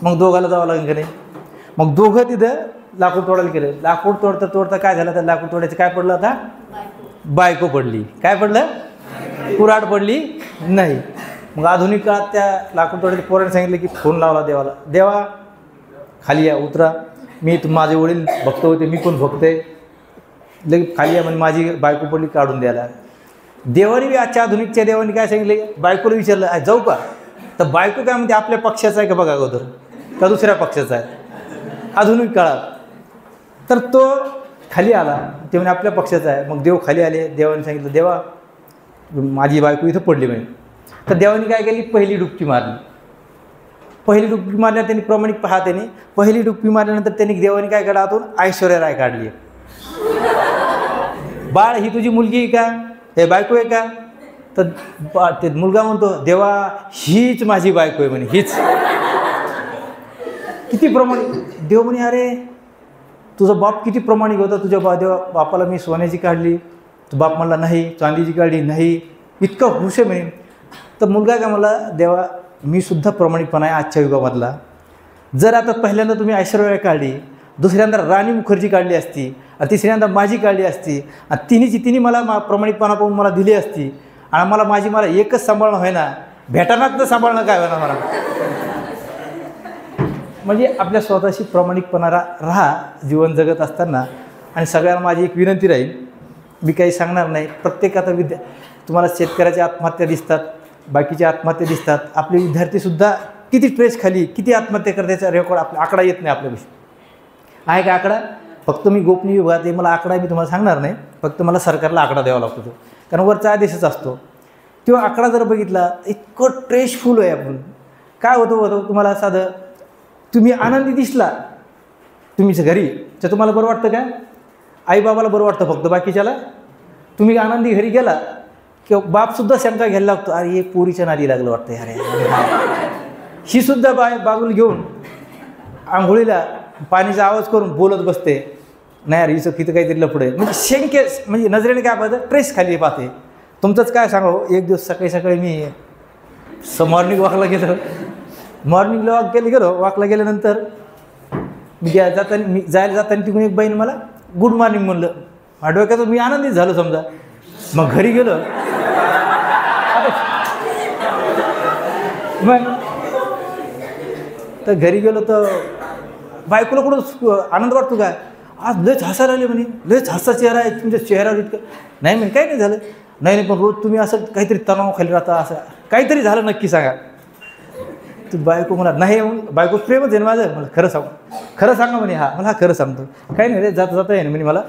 मग दोघाला जावं लागेल का नाही. मग दोघं तिथं लाकूड तोडायला गेलं. लाकूड तोडता तोडता काय झालं, तर लाकूड तोडायचं काय पडलं, आता बायको पडली. काय पडलं, कुऱ्हाड पडली नाही. मग आधुनिक काळात त्या लाकूड तोडायच्या पोराने सांगितलं की फोन लावला देवाला, देवा खाली या, उतरा, मी माझे वडील भक्त होते, मी पण भक्त आहे, लगेच खाली या, म्हणजे माझी बायको पडली, काढून द्यायला. देवाने बी आजच्या आधुनिकच्या देवाने काय सांगितले, बायकोला विचारलं जाऊ का, तर बायको काय म्हणते, आपल्या पक्षाचा आहे का बघा अगोदर, का दुसऱ्या पक्षाचा आहे. आधुनिक काळात तर तो खाली आला, ते म्हणे आपल्या पक्षाचा आहे. मग देव खाली आले, देवाने सांगितलं देवा माझी बायको इथं पडली म्हणे. तर देवाने काय केली, पहिली डुबकी मारली. पहिली डुबकी मारल्या त्यांनी प्रामाणिक पहा, त्यांनी पहिली डुबकी मारल्यानंतर त्यांनी देवाने काय काढा, आतून ऐश्वर्या राय काढली. बाळ ही तुझी मुलगी आहे का, हे बायको आहे का, तर ते मुलगा म्हणतो देवा हीच माझी बायको आहे म्हणे, हीच. किती प्रामाणिक. देव म्हणे अरे तुझा बाप किती प्रामाणिक होता, तुझ्या देवा बापाला मी सोन्याची काढली, तो बाप म्हणला नाही, चांदीची काढली नाही, इतका खुश आहे म्हणे. तर मुलगा काय म्हणला, देवा मी सुद्धा प्रामाणिकपणा आहे आजच्या युगामधला. जर आता पहिल्यांदा तुम्ही ऐश्वर्या काढली, दुसऱ्यांदा राणी मुखर्जी काढली असती, आणि तिसऱ्यांदा माझी काढली असती, आणि तिन्ही मला प्रामाणिकपणा पाहून मला दिली असती, आणि मला एकच सांभाळणं होय ना, भेटानात तर सांभाळणं काय होणार मला. म्हणजे आपल्या स्वतःशी प्रामाणिकपणा राहा जीवन जगत असताना. आणि सगळ्यांना माझी एक विनंती राहील, मी काही सांगणार नाही, प्रत्येक आता तुम्हाला शेतकऱ्याच्या आत्महत्या दिसतात, बाकीच्या आत्महत्या दिसतात, आपले विद्यार्थीसुद्धा किती ट्रेस खाली किती आत्महत्या करण्याचा रेकॉर्ड आपला आकडा येत नाही आपल्याविषयी. आहे का आकडा, फक्त मी गोपनीय विभागात आहे, मला आकडा मी तुम्हाला सांगणार नाही, फक्त मला सरकारला आकडा द्यावा लागतो तो, कारण वरचा आदेशच असतो. तेव्हा आकडा जर बघितला इतकं ट्रेसफुल आहे. आपण काय होतं तुम्हाला साधं, तुम्ही आनंदी दिसला तुम्हीच घरी तर तुम्हाला बरं वाटतं का, आईबाबाला बरं वाटतं फक्त, बाकीच्याला. तुम्ही आनंदी घरी गेला किंवा बापसुद्धा शंका घ्यायला लागतो, अरे हे पोरीच्या नादी लागलं वाटतं, अरे ही सुद्धा बागुल घेऊन आंघोळीला पाणीचा आवाज करून बोलत बसते, नाही अरे हिचं किती काहीतरी लफडं आहे. म्हणजे म्हणजे नजरेने काय पाहतं, ट्रेस खाली पाहते. तुमचंच काय सांगावं, एक दिवस सकाळी मी मॉर्निंग वॉकला गेलो, वॉकला गेल्यानंतर मी जायला जाताना तिकडून एक बाईने मला गुड मॉर्निंग म्हणलं. डोक्यातून मी आनंदित झालो समजा. मग घरी गेलो, मग तर घरी गेलो तर बायकोला कुठं आनंद वाटतो का, आज लयच हसायला आले म्हणे, लयच हसा चेहरा आहे तुमच्या चेहऱ्यावर इतकं. नाही म्हणे काही नाही झालं. नाही पण रोज तुम्ही असं काहीतरी तणाव खाली राहता, असं काहीतरी झालं नक्की सांगा. तू बायको म्हणा नाही, बायको प्रेमच आहे ना माझं. मला खरं सांगा म्हणे. हा मला खरं सांगतो, काही नाही रे, जाता आहे ना म्हणे. मला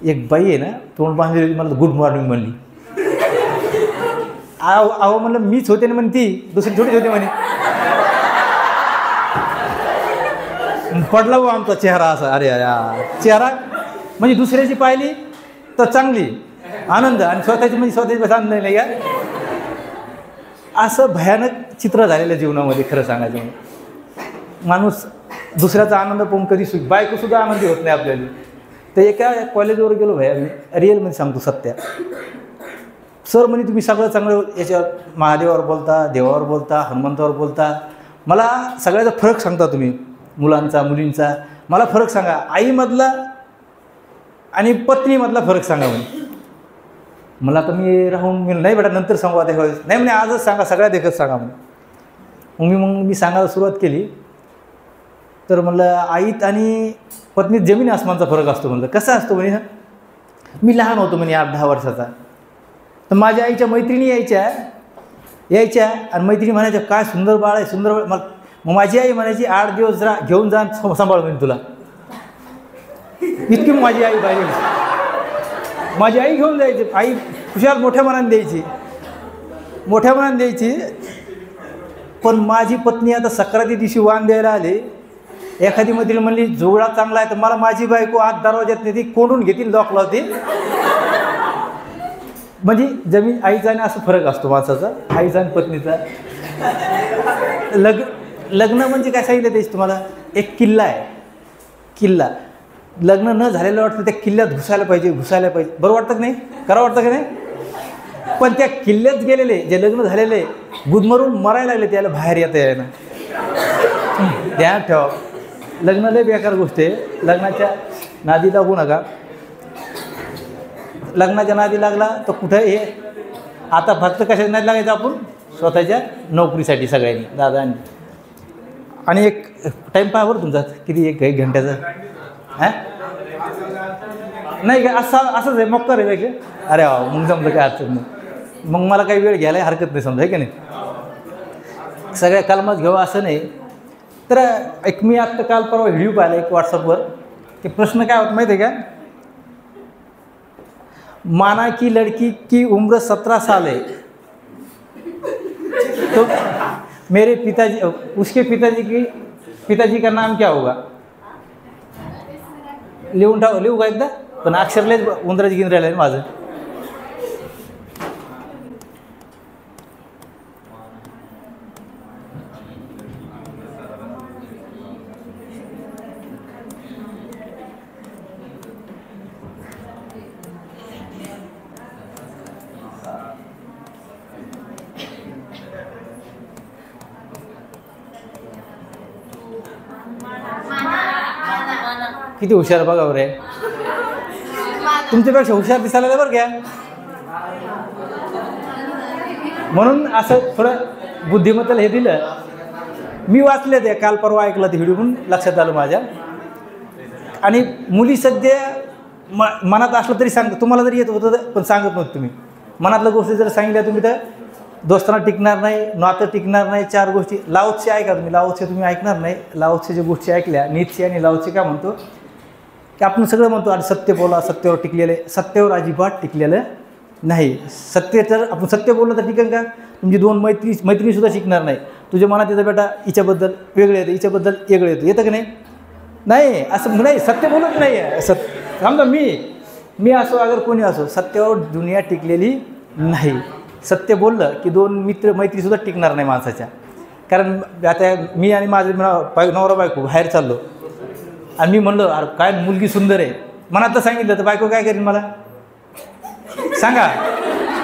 एक बाई आहे ना तोंड बांधली, मला गुड मॉर्निंग म्हणली. आहो म्हणलं मीच होते ना म्हणे, ती दुसरी थोडीच होते म्हणे. पडला भाऊ आमचा चेहरा असा. अरे चेहरा म्हणजे दुसऱ्याची पाहिली तर चांगली आनंद, आणि स्वतःची आनंद नाही का, असं भयानक चित्र झालेलं जीवनामध्ये. खरं सांगायचं म्हणजे माणूस दुसऱ्याचा आनंद पाहून कधी बायकोसुद्धा आनंदी होत नाही आपल्याला. तर एका कॉलेजवर गेलो भया, मी रिअलमध्ये सांगतो सत्य. सर म्हणे तुम्ही सगळं चांगलं याच्यावर महादेवावर बोलता, देवावर बोलता, हनुमंतावर बोलता, मला सगळ्याचा फरक सांगता तुम्ही, मुलांचा मुलींचा. मला फरक सांगा, आईमधला आणि पत्नीमधला फरक सांगा म्हणे. मला तर मी राहून नाही बेटा नंतर सांगू आता ह्यावेळेस. नाही म्हणे आजच सांगा, सगळ्या देखत सांगा म्हणे. मग मी सांगायला सुरुवात केली. तर म्हणलं आईत आणि पत्नीत जमीन आसमानचा फरक असतो. म्हणलं कसा असतो म्हणे. मी लहान होतो म्हणे 8-10 वर्षाचा. तर माझ्या आईच्या मैत्रिणी यायच्या आणि मैत्रिणी म्हणायच्या काय सुंदर बाळ आहे, सुंदर बाळ. मग माझी आई म्हणायची 8 दिवस घेऊन जा, सांभाळ म्हणे तुला. इतकी माझी आई पाहिजे. माझी आई घेऊन जायची. आई खुशाल मोठ्या मनाने द्यायची. पण माझी पत्नी आता सक्राती दिवशी वाण द्यायला आली एखादी मैत्रीण म्हणली जोडा चांगला आहे तर मला माझी बायको आत दरवाज्यात नाही ती कोंडून घेतील लॉक लावते. म्हणजे जमीन आईचा आणि असं फरक असतो माणसाचा, आईचा आणि पत्नीचा. लग्न म्हणजे काय सांगितलं तेच तुम्हाला, एक किल्ला आहे. किल्ला लग्न न झालेलं वाटतं त्या किल्ल्यात घुसायला पाहिजे. बरं वाटतं की नाही, खरं वाटतं की नाही. पण त्या किल्ल्यात गेलेले जे लग्न झालेले गुदमरून मरायला लागले त्याला बाहेर येता येईना. ध्यान ठेवा, लग्न लय बेकार गोष्ट आहे. लग्नाच्या नादी लागू नका. लग्नाच्या नादी लागला तर कुठं हे आता फक्त कशाच्या नादी लागायचं आपण, स्वतःच्या नोकरीसाठी सगळ्यांनी दादांनी. आणि एक टाईम पहा बरं तुमचा किती, एक घंट्याचा. हां नाही का, असंच आहे मक्कर आहे काय. अरे वा, मग जमलं काय अडचण नाही. मग मला काही वेळ घ्यायला हरकत नाही समजा, आहे की नाही. सगळ्या कलमात घेऊ असं नाही. तर एक मी आत्ता काल परवा व्हिडिओ पाहिला एक व्हॉट्सअपवर, की प्रश्न काय होता माहिती आहे का, माना की लड़की की उम्र 17 साल है तो मेरे पिताजी, उसके पिताजी का नाम क्या होगा. लिहू का एकदा, पण अक्षरलेच उंदराची गिन राहिलं माझं. किती हुशार बघा बरं, तुमच्यापेक्षा हुशार दिसायला बरं घ्या. म्हणून असं थोडं बुद्धिमत्तेला हे दिलं. मी वाचले ते काल परवा ऐकलं ते व्हिडिओ म्हणून लक्षात आलं माझ्या. आणि मुली सध्या मनात असलं तरी सांगतो, तुम्हाला जरी येत होतं पण सांगत नव्हतं तुम्ही. मनातल्या गोष्टी जर सांगितल्या तुम्ही तर दोस्तांना टिकणार नाही, नातं टिकणार नाही. 4 गोष्टी लाओत्से ऐका तुम्ही, लाओत्से तुम्ही ऐकणार नाही. लाओत्सेच्या गोष्टी ऐकल्या, नीत्से आणि लाओत्से काय म्हणतो की आपण सगळं म्हणतो आणि सत्य बोला, सत्यावर टिकलेलं आहे. सत्यावर अजिबात टिकलेलं नाही. सत्य तर आपण सत्य बोललं तर टिकेल का. तुमची 2 मैत्रिणीसुद्धा शिकणार नाही. तुझ्या मनात येतं बेटा हिच्याबद्दल वेगळं येतं, हिच्याबद्दल वेगळं येतं की नाही. नाही असं नाही, सत्य बोलत नाही आहे. समजा मी असो अगर कोणी असो, सत्यावर दुनिया टिकलेली नाही. सत्य बोललं की 2 मैत्रीसुद्धा टिकणार नाही माणसाच्या. कारण आता मी आणि माझे नवरा बायको बाहेर चाललो आणि मी म्हणलं अरे काय मुलगी सुंदर आहे, मनातलं सांगितलं तर बायको काय करेन मला सांगा.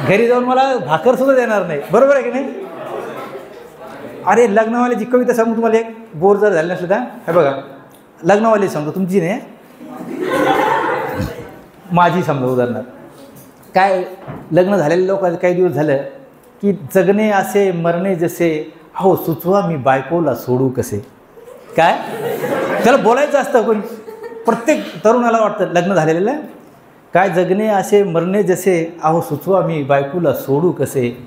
घरी जाऊन मला भाकरसुद्धा देणार नाही. बरोबर आहे की नाही. अरे लग्नवाल्याची कविता सांगू तुम्हाला, एक बोर जर झाले नसलं तर हे बघा, लग्नवाली सांगतो तुमची नाही माझी समजा उदाहरणार्थ. काय लग्न झालेल्या लोकांचं काही दिवस झालं की जगणे असे मरणे जसे, हो सुचवा मी बायकोला सोडू कसे. काय त्याला बोलायचं असतं, पण प्रत्येक तरुणाला वाटतं लग्न झालेलं काय जगणे असे मरणे जसे, अहो सुचवा मी बायकोला सोडू कसे.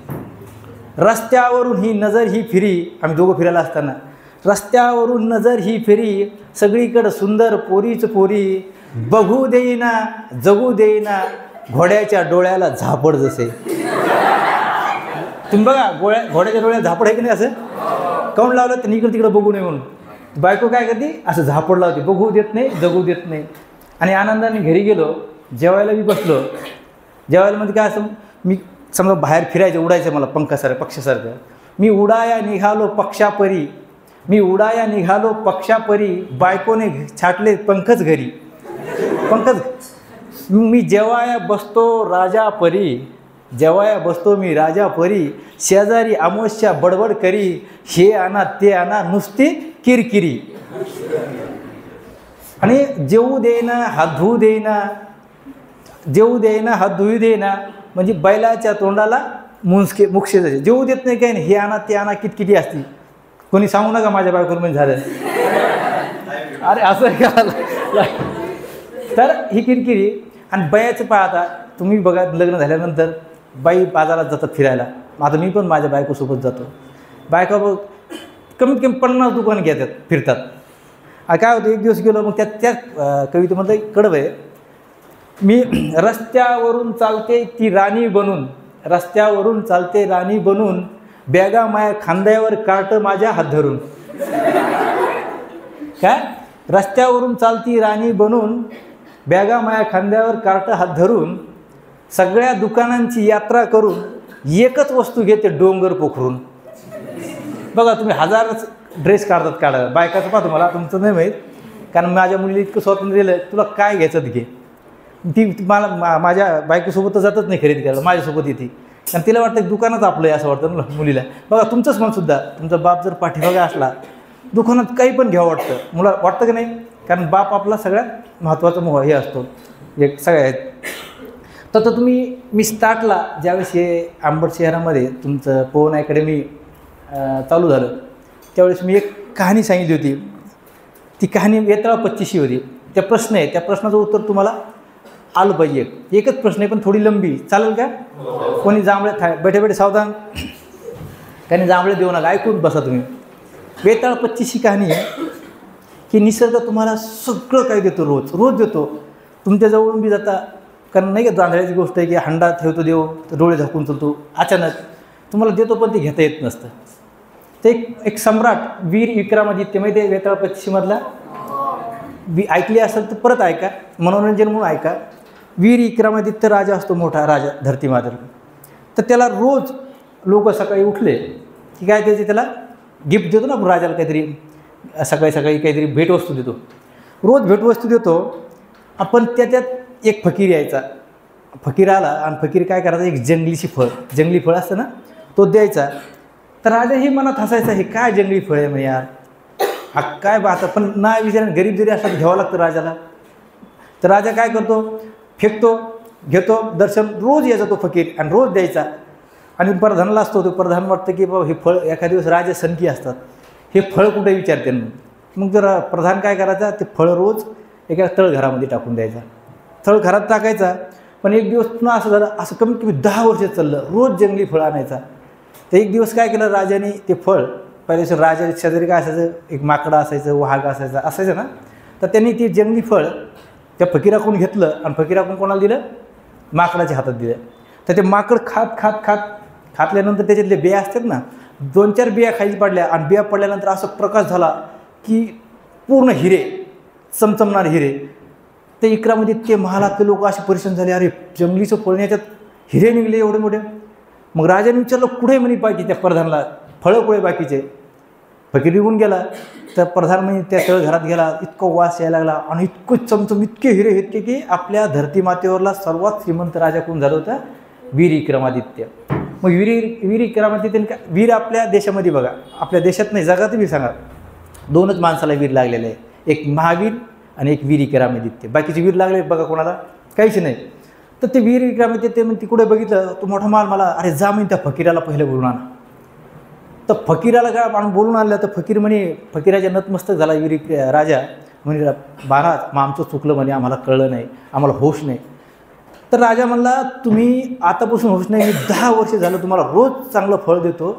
रस्त्यावरून ही नजर ही फिरी, आम्ही दोघं फिरायला असताना रस्त्यावरून नजर ही फिरी, सगळीकडं सुंदर पोरीच पोरी, बघू देईना जगू देईना, घोड्याच्या डोळ्याला झापड जसे. तुम्ही बघा घोड्याच्या डोळ्याला झापड आहे की नाही. असं काऊन लावलं तर इकडं तिकडं बघू नये म्हणून. बायको काय करते, असं झापड लावते, बघू देत नाही जगू देत नाही. आणि आनंदाने घरी गेलो, जेवायला मी बसलो. जेवायला मध्ये काय असं, मी समजा बाहेर फिरायचं, उडायचं मला पक्षासारखं. मी उडाया निघालो पक्षापरी, बायकोने छाटले पंखच घरी. मी जेवाया बसतो मी राजा परी, शेजारी आमोशा बडबड करी, हे आणा ते आणा नुसती किरकिरी. आणि जेवू देईना हात धुवू देईना, म्हणजे बैलाच्या तोंडाला मुक्षे जायचे. जेवू देत नाही काही नाही, हे आणा ते आणा किटकिटी असती. कोणी सांगू नका माझ्या बायकोला म्हणजे झालं. अरे असं का. तर ही किरकिरी. आणि बायाचं पाहता तुम्ही बघा, लग्न झाल्यानंतर बाई बाजारात जातात फिरायला. आता मी पण माझ्या बायकोसोबत जातो. बायका बघ कमीत कमी 50 दुकानं घेतात फिरतात. काय होतं, एक दिवस गेलो, मग त्या कवितेमधलं एक कडवं आहे, मी रस्त्यावरून चालते राणी बनून, बॅगा माया खांद्यावर कार्ट माझ्या हात धरून. काय रस्त्यावरून चालती राणी बनून, बॅगा माया खांद्यावर कार्ट हात धरून, सगळ्या दुकानांची यात्रा करून, एकच वस्तू घेते डोंगर पोखरून. बघा तुम्ही हजार ड्रेस काढायला बायकाचं पाहतो, मला तुमचं नाही माहीत, कारण माझ्या मुलीला इतकं स्वातंत्र्य दिलं, तुला काय घ्यायचं घे. ती मला माझ्या बायकोसोबत तर जातच नाही खरेदी करायला, माझ्यासोबत येते, कारण तिला वाटतं दुकानात आपलं आहे असं वाटतं ना मुलीला. बघा तुमचंच मनसुद्धा, तुमचा बाप जर पाठीमागा असला दुकानात काही पण घ्यावं वाटतं, मुला वाटतं की नाही, कारण बाप आपला सगळ्यात महत्त्वाचा हे असतो एक सगळ्यात. तर मी स्टार्टला ज्यावेळेस हे अंबड शहरामध्ये तुमचं पवन अकॅडमी चालू झालं, त्यावेळेस मी एक कहाणी सांगितली होती. ती कहाणी वेताळा 25शी होती. त्या प्रश्न आहे, त्या प्रश्नाचं उत्तर तुम्हाला आलं पाहिजे. एकच प्रश्न आहे पण थोडी लंबी, चालेल का? कोणी जांभळे बैठे बैठे सावधान, काही जांभळे देऊ नका, ऐकून बसा तुम्ही. वेताळा 25शी कहाणी आहे की निसर्ग तुम्हाला सगळं काही देतो, रोज देतो. तुमच्याजवळून बी जाता, कारण नाही का जांभळ्याची गोष्ट आहे की हंडा ठेवतो देव, डोळे झाकून चालतो, अचानक तुम्हाला देतो पण ते घेता येत नसतं. ते एक सम्राट वीर विक्रमादित्य माहिती आहे वेताळा 25मधला, ऐकली असेल तर परत ऐका, मनोरंजन म्हणून ऐका. वीर विक्रमादित्य राजा असतो, मोठा राजा धरती मातर. तर त्याला रोज लोक सकाळी उठले की काय त्याचे त्याला गिफ्ट देतो ना राजाला, काहीतरी सकाळी काहीतरी भेटवस्तू देतो, रोज भेटवस्तू देतो. आपण त्याच्यात एक फकीर यायचा, फकीर आला आणि फकीर काय करायचा, एक जंगली फळ असतं ना तो द्यायचा. तर राजा ही मनात हसायचा, हे काय जंगली फळ आहे म्हणे यार, हा काय बात. पण ना विचाराने गरीब जरी असला तर घ्यावं लागतं राजाला. तर राजा काय करतो, फेकतो, घेतो, दर्शन रोज यायचा तो फकीर आणि रोज द्यायचा. आणि प्रधानला असतो, तो प्रधान वाटतं की बाबा हे फळ, एखाद्या दिवस राजा सनकी असतात, हे फळ कुठे विचारते. मग जर प्रधान काय करायचा, ते फळ रोज एका तळघरामध्ये टाकून द्यायचा, तळघरात टाकायचा. पण एक दिवस पुन्हा असं झालं, असं कमीत कमी 10 वर्ष चाललं, रोज जंगली फळ आणायचा. तर एक दिवस काय केलं राजाने, ते फळ पहिल्या राजा शेजारी काय असायचं, एक माकडा असायचं, वाघ असायचं ना. तर त्यांनी ते जंगली फळ त्या फकीराकडून घेतलं आणि फकीराकडून कोणाला दिलं, माकडाच्या हातात दिलं. तर ते माकड खातल्यानंतर त्याच्यातले बिया असतात ना, 2-4 बिया खाली पडल्या आणि बिया पडल्यानंतर असं प्रकाश झाला की पूर्ण हिरे, चमचमणारे हिरे. ते इकरामध्ये ते महालातले लोक असे परेशान झाले, अरे जंगलीचं फळ याच्यात हिरे निघले एवढे मोठे. मग राजाने विचारलं कुठे म्हणे बाकी, त्या प्रधानला फळं कुठे बाकीचे. फकीर निघून गेला. तर प्रधान म्हणजे त्या तळघरात गेला, इतकं वास यायला लागला आणि इतकं चमचम, इतके हिरे इतके की आपल्या धरती मातेवरला सर्वात श्रीमंत राजा कोण झाला होता, वीर विक्रमादित्य. मग वीर विक्रमादित्य काय, वीर आपल्या देशामध्ये बघा, आपल्या देशात नाही जगात बी सांगा, 2च माणसाला वीर लागलेले आहे, एक महावीर आणि एक वीर विक्रमादित्य. बाकीचे वीर लागले बघा कोणाला, काहीच नाही. तर ते वीर विक्रमादित्य मग तिकडे बघितलं, तो मोठा माल मला, अरे जा म्हणजे त्या फकीराला पहिले बोलून आणा. तर फकीराला काय आपण बोलून आणलं. तर फकीर म्हणे, फकीराच्या नतमस्तक झाला राजा म्हणे, महाराज मग आमचं चुकलं म्हणे, आम्हाला कळलं नाही, आम्हाला होश नाही. तर राजा म्हणला, तुम्ही आतापासून होश नाही, मी 10 वर्ष झालं तुम्हाला रोज चांगलं फळ देतो,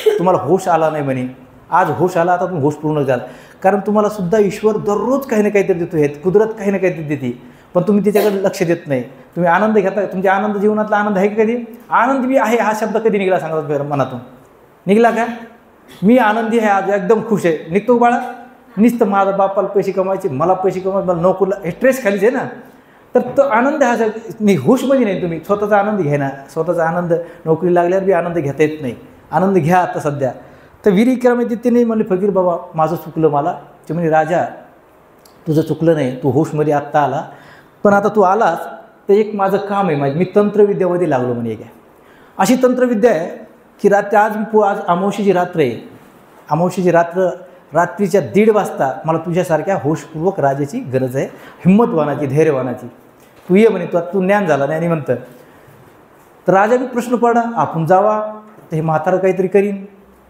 तुम्हाला होश आला नाही म्हणे, आज होश आला, आता तुम्ही होश पूर्ण झाला. कारण तुम्हाला सुद्धा ईश्वर दररोज काही ना काहीतरी देतो, हे कुदरत काही ना काहीतरी देते, पण तुम्ही त्याच्याकडे लक्ष देत नाही. तुम्ही आनंद घेता, तुमच्या आनंद जीवनातला आनंद आहे का कधी? आनंद बी आहे हा शब्द कधी निघाला सांगतात बरं, मनातून निघाला का? मी आनंदी आहे, आज एकदम खुश आहे, निघतो बाळा. नुसतं माझा बापाला पैसे कमायचे, मला पैसे कमायचे, मला नोकरीला, हे स्ट्रेस खालीच आहे ना. तर तो आनंद हा होशमध्ये नाही, तुम्ही स्वतःचा आनंद घ्या ना. स्वतःचा आनंद नोकरी लागल्यावर बी आनंद घेता येत नाही, आनंद घ्या आता सध्या. तर वीर विक्रमादित्यने म्हणले, फकीर बाबा माझं चुकलं, मला ते म्हणजे राजा तुझं चुकलं नाही, तू होशमध्ये आत्ता आला, पण आता तू आलास तर एक माझं काम आहे, मी तंत्रविद्यामध्ये लागलो म्हणे. घ्या अशी तंत्रविद्या आहे की आज अमावस्येची रात्र आहे, अमावस्येची रात्रीच्या 1:30 वाजता मला तुझ्यासारख्या होशपूर्वक राजाची गरज आहे, हिंमतवानाची, धैर्यवानाची. तू ये म्हणे, तू ज्ञान झाला नाही आणि म्हणतं. तर राजा बी प्रश्न पडला, आपण जावा तर हे म्हातारं काहीतरी करीन,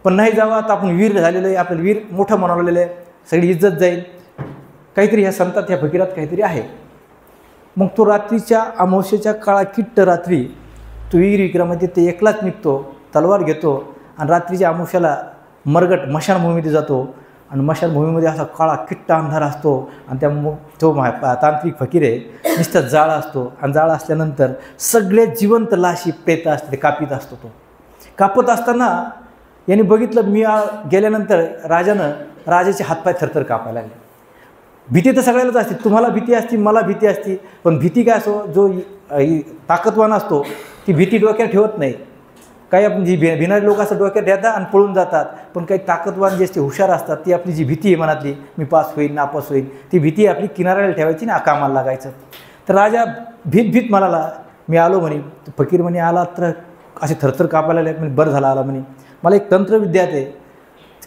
पण नाही जावा तर आपण वीर झालेलं आहे, आपल्याला वीर मोठं बनवलेलं आहे, सगळी इज्जत जाईल, काहीतरी ह्या संतात ह्या फकीरात काहीतरी आहे. मग तो रात्रीच्या अमावस्येच्या काळाकिट्ट रात्री तो वीर विक्रमादित्य एकलाच निघतो, तलवार घेतो आणि रात्रीच्या अमावस्याला मरगट मशानभूमीमध्ये जातो. आणि मशानभूमीमध्ये असा काळा किट्ट अंधार असतो आणि तो तांत्रिक फकीर आहे, नुसतं जाळा असतो आणि जाळा असल्यानंतर सगळे जिवंत लाशी प्रेत असते, ते कापीत असतो. तो कापत असताना यांनी बघितलं, मी गेल्यानंतर राजाचे हातपाय थरथर कापायला लागले. भीती तर सगळ्यालाच असते, तुम्हाला भीती असते, मला भीती असते, पण भीती काय असो, जो ताकदवान असतो ती भीती डोक्यात ठेवत नाही. काही आपण जी भिणारे लोक असतात डोक्यात येतात आणि पळून जातात, पण काही ताकदवान जे असते हुशार असतात ती आपली जी भीती आहे मनातली, मी पास होईल नापास होईल, ती भीती आपली किनाऱ्याला ठेवायची ना, कामाला लागायचं. तर राजा भीत म्हणाला, मी आलो म्हणे. फकीर म्हणे आला तर असे थरथर कापायला लागले. म्हणे बरं झाला आला म्हणे, मला एक तंत्रविद्या आहे,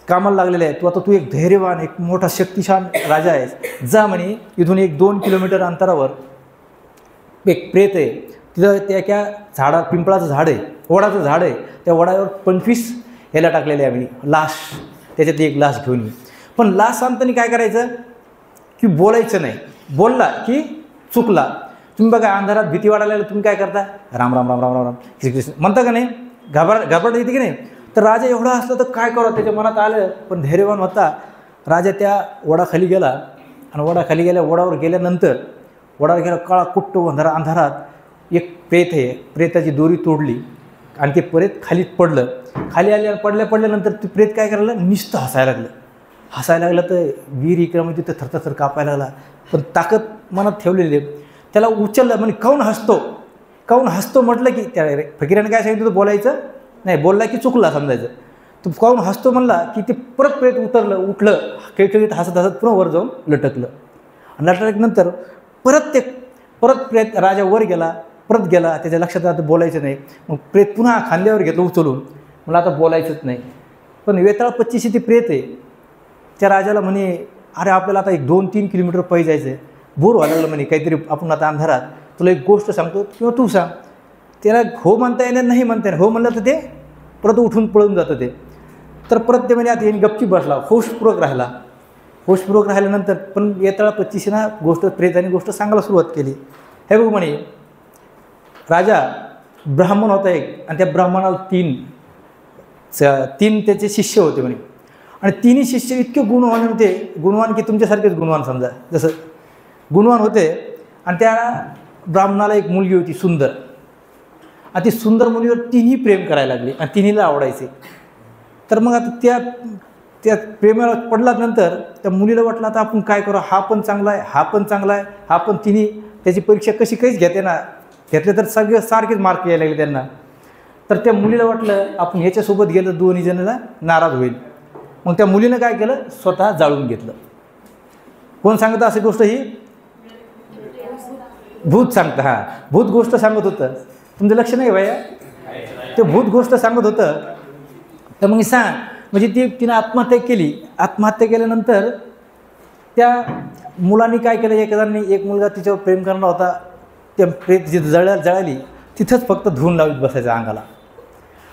कामाला लागलेलं आहे, तू एक धैर्यवान एक मोठा शक्तिशान राजा आहेस, जा म्हणे इथून 1-2 किलोमीटर अंतरावर एक प्रेत आहे, तिथं त्या झाडा पिंपळाचं झाड आहे, वडाचं झाड आहे, त्या वडावर 25 ह्याला टाकलेले आहे म्हणे लाश, त्याच्यात एक लाश घेऊन ये. पण लाश आणताना काय करायचं की बोलायचं नाही, बोलला की चुकला. तुम्ही बघा अंधारात भीती वाढायला तुम्ही काय करता, राम राम राम राम राम राम श्रीकृष्ण म्हणता का नाही, घाबरट येते की नाही. तर राजा एवढा असला तर काय करावं त्याच्या मनात आलं, पण धैर्यवान होता. राजा त्या वडाखाली गेला आणि वडावर गेल्यानंतर वडावर गेला, काळा कुट्ट अंधारात एक प्रेत आहे, प्रेताची दोरी तोडली आणि ते प्रेत खालीच पडलं. खाली पडल्यानंतर ते प्रेत काय करायला, नुसतं हसायला लागलं. तर वीर इकडं तिथं थरथर कापायला लागला, पण ताकद मनात ठेवलेली. त्याला उचललं, म्हणजे काऊन हसतो म्हटलं की त्या फकीराने काय सांगितलं, बोलायचं नाही, बोलला की चुकला समजायचं. तो काऊन हसतो म्हणला की ते परत प्रेत उठलं खेळखेळीत हसत पुन्हा वर जाऊन लटकलं. आणि लटकल्यानंतर परत प्रेत राजा वर गेला, परत गेला, त्याच्या लक्षात आता बोलायचं नाही. मग प्रेत पुन्हा खांद्यावर घेतलं उचलून, मला आता बोलायचंच नाही. पण वेताळ 25 ती प्रेत आहे. त्या राजाला म्हणे, अरे आपल्याला आता 1-2-3 किलोमीटर पै जायचं आहे, बोर व्हायला लागलं म्हणे, काहीतरी आपण आता अंधारात, तुला एक गोष्ट सांगतो किंवा तू सांग. त्याला हो म्हणता येणार नाही म्हणता येणार, हो म्हणलं तर ते परत उठून पळून जातं ते. तर परत ते म्हणे आता यांनी गपची बसला, होशपूर्वक राहिल्यानंतर पण वेताळ 25 गोष्ट प्रेताने गोष्ट सांगायला सुरुवात केली. हे बघ म्हणे, राजा ब्राह्मण होता एक, आणि त्या ब्राह्मणाला तीन त्याचे शिष्य होते म्हणे, आणि तिन्ही शिष्य इतके गुणवान होते, गुणवान की तुमच्यासारखेच गुणवान समजा, जसं गुणवान होते. आणि त्या ब्राह्मणाला एक मुलगी होती सुंदर, आणि ती सुंदर मुलीवर तिन्ही प्रेम करायला लागली आणि तिन्हीला आवडायचे. तर मग आता त्या प्रेमाला पडल्यानंतर त्या मुलीला वाटलं आता आपण काय करू, हा पण चांगला आहे, हा पण तिन्ही त्याची परीक्षा कशी काहीच घेतले तर सगळे सारखेच मार्क यायला लागले त्यांना. तर त्या मुलीला वाटलं आपण ह्याच्यासोबत गेलं दोन्ही जणांना नाराज होईल. मग त्या मुलीनं काय केलं, स्वतः जाळून घेतलं. कोण सांगतं अशी गोष्ट, ही भूत सांगतं. हां, भूत गोष्ट सांगत होतं, तुमचं लक्ष नाही भैया, ते भूत गोष्ट सांगत होतं. तर मग सांग, म्हणजे तिनं आत्महत्या केल्यानंतर त्या मुलांनी काय केलं, एक मुलगा तिच्यावर प्रेम करणार होता, त्या प्रेत जिथं जळाली तिथंच फक्त धुवून लावत बसायचा अंगाला.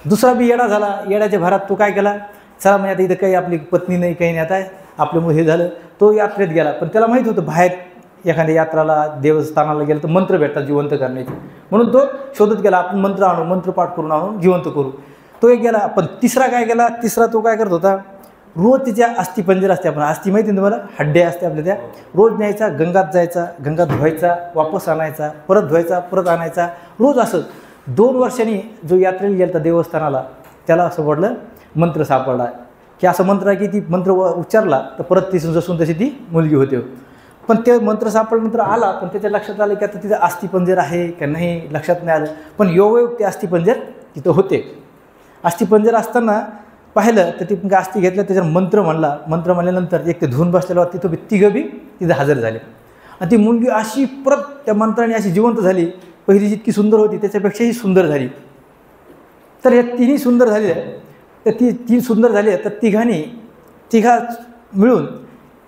दुसरा बी येडा झाला, येड्याच्या भरात तो काय केला, चला म्हणजे आता इथं काही आपली पत्नी नाही, काही नाही, आता आपल्यामुळे हे झालं, तो यात्रेत गेला. पण त्याला माहीत होतं बाहेर एखाद्या यात्राला देवस्थानाला गेलं तर मंत्र भेटतात जिवंत करण्याचे, म्हणून तो शोधत गेला, आपण मंत्रपाठ करून आणून जिवंत करू. तो एक गेला. पण तिसरा तो काय करत होता, रोज तिच्या अस्थिपंजर असते, आपण अस्थि माहिती ना तुम्हाला, हड्डे असते आपल्या, त्या रोज न्यायचा, गंगात जायचा, गंगात धुवायचा, वापस आणायचा, परत धुवायचा, परत आणायचा, रोज असं. 2 वर्षांनी जो यात्रेला गेला देवस्थानाला, त्याला असं वाटलं मंत्र सापडला, की असं मंत्र आहे की ती मंत्र उच्चारला तर परत ती जसून तशी ती मुलगी होते. पण ते मंत्र सापडल्यानंतर आला, पण त्याच्या लक्षात आलं की आता तिथं अस्थिपंजर आहे का नाही, लक्षात नाही आलं. पण योगायोग ते अस्थिपंजर तिथं होते. अस्थिपंजर असताना पाहिलं तर ती अस्थि घेतलं, त्याच्यावर मंत्र म्हणल्यानंतर एक ते धुवून बसलेला तिथं तिघं बी तिथं हजर झाले. आणि ती मुलगी अशी परत त्या मंत्राने अशी जिवंत झाली, पहिली जितकी सुंदर होती त्याच्यापेक्षाही सुंदर झाली. तर या तिन्ही सुंदर झाले, तर तीन सुंदर झाले, तर तिघा मिळून